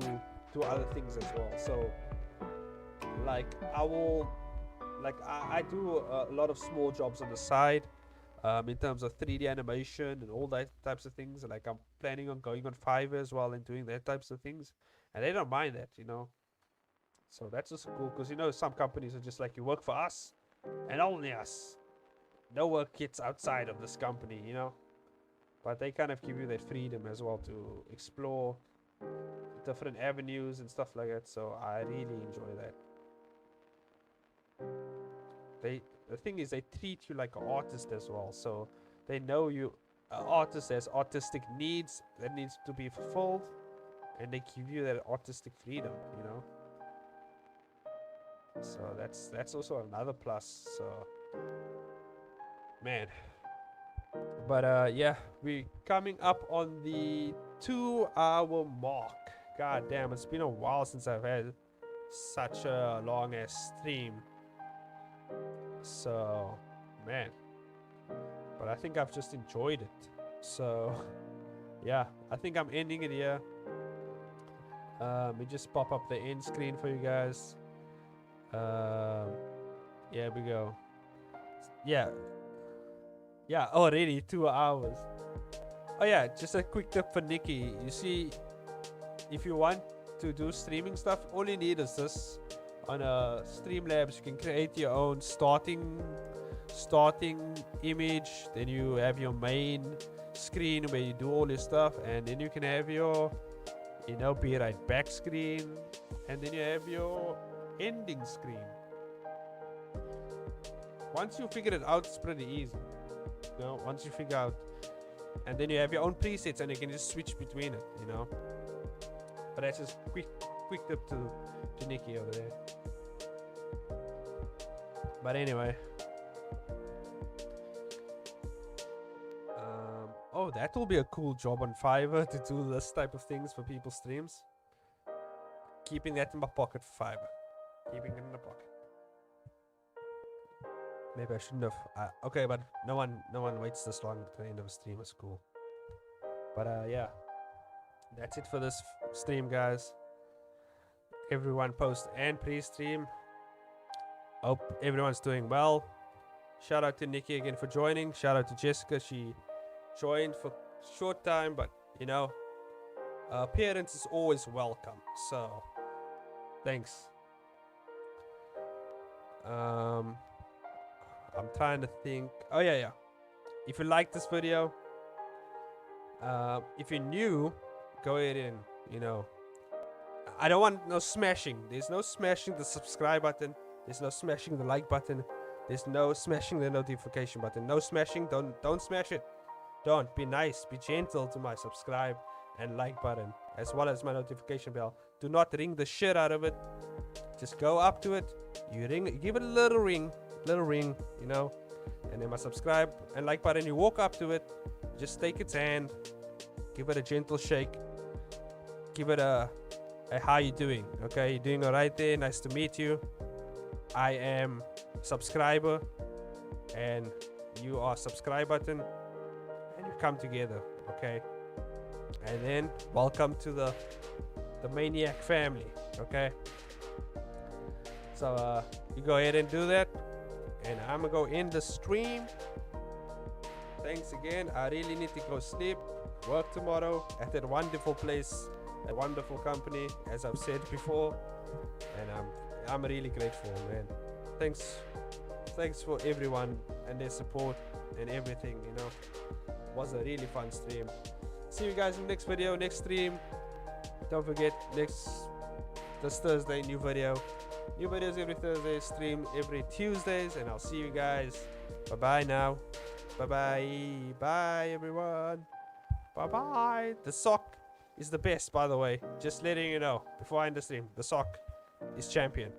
A: do other things as well. So, like, I do a lot of small jobs on the side. In terms of 3D animation and all that types of things. Like, I'm planning on going on Fiverr as well and doing that types of things, and they don't mind that, So that's just cool because some companies are just like, you work for us and only us. No work gets outside of this company, But they kind of give you that freedom as well to explore different avenues and stuff like that. So I really enjoy that. The thing is, they treat you like an artist as well. So they know you, an artist has artistic needs that needs to be fulfilled, and they give you that artistic freedom, So that's also another plus. So, man. But yeah, we're coming up on the 2-hour mark. God damn, it's been a while since I've had such a long ass stream. So, man. But I think I've just enjoyed it. So, yeah, I think I'm ending it here. Let me just pop up the end screen for you guys. Yeah, we go. Yeah, already 2 hours. Oh yeah, just a quick tip for Nikki. You see, if you want to do streaming stuff, all you need is this. On Streamlabs, you can create your own starting image. Then you have your main screen where you do all your stuff, and then you can have your be right back screen, and then you have your ending screen. Once you figure it out, it's pretty easy. Once you figure out And then you have your own presets and you can just switch between it, you know. But that's just quick tip to Nikki over there. But anyway. Oh, that will be a cool job on Fiverr to do this type of things for people's streams. Keeping that in my pocket for Fiverr. Keeping it in the pocket. Maybe I shouldn't have. Okay, but no one waits this long to the end of a stream. It's cool. But yeah, that's it for this stream, guys. Everyone post and pre-stream. Hope everyone's doing well. Shout out to Nikki again for joining. Shout out to Jessica. She joined for a short time, but you know, appearance is always welcome. So thanks. I'm trying to think. Oh yeah. If you like this video, if you're new, go ahead and, you know, I don't want no smashing. There's no smashing the subscribe button. There's no smashing the like button. There's no smashing the notification button. No smashing. Don't smash it. Don't. Be nice. Be gentle to my subscribe and like button, as well as my notification bell. Do not ring the shit out of it. Just go up to it. You ring. Give it a little ring, you know. And then my subscribe and like button. You walk up to it. Just take its hand. Give it a gentle shake. Give it a how you doing? Okay, you doing alright there? Nice to meet you. I am subscriber and you are subscribe button, and you come together, okay? And then welcome to the Maniac family, okay? So you go ahead and do that, and I'm gonna go end the stream. Thanks again. I really need to go sleep, work tomorrow at that wonderful place, a wonderful company, as I've said before, and I'm really grateful, man. Thanks for everyone and their support and everything, you know. It was a really fun stream. See you guys in the next video, next stream. Don't forget, this Thursday, new video. New videos every Thursday, stream every Tuesdays, and I'll see you guys. Bye-bye now. Bye-bye. Bye, everyone. Bye-bye. The sock is the best, by the way. Just letting you know before I end the stream. The sock is champion.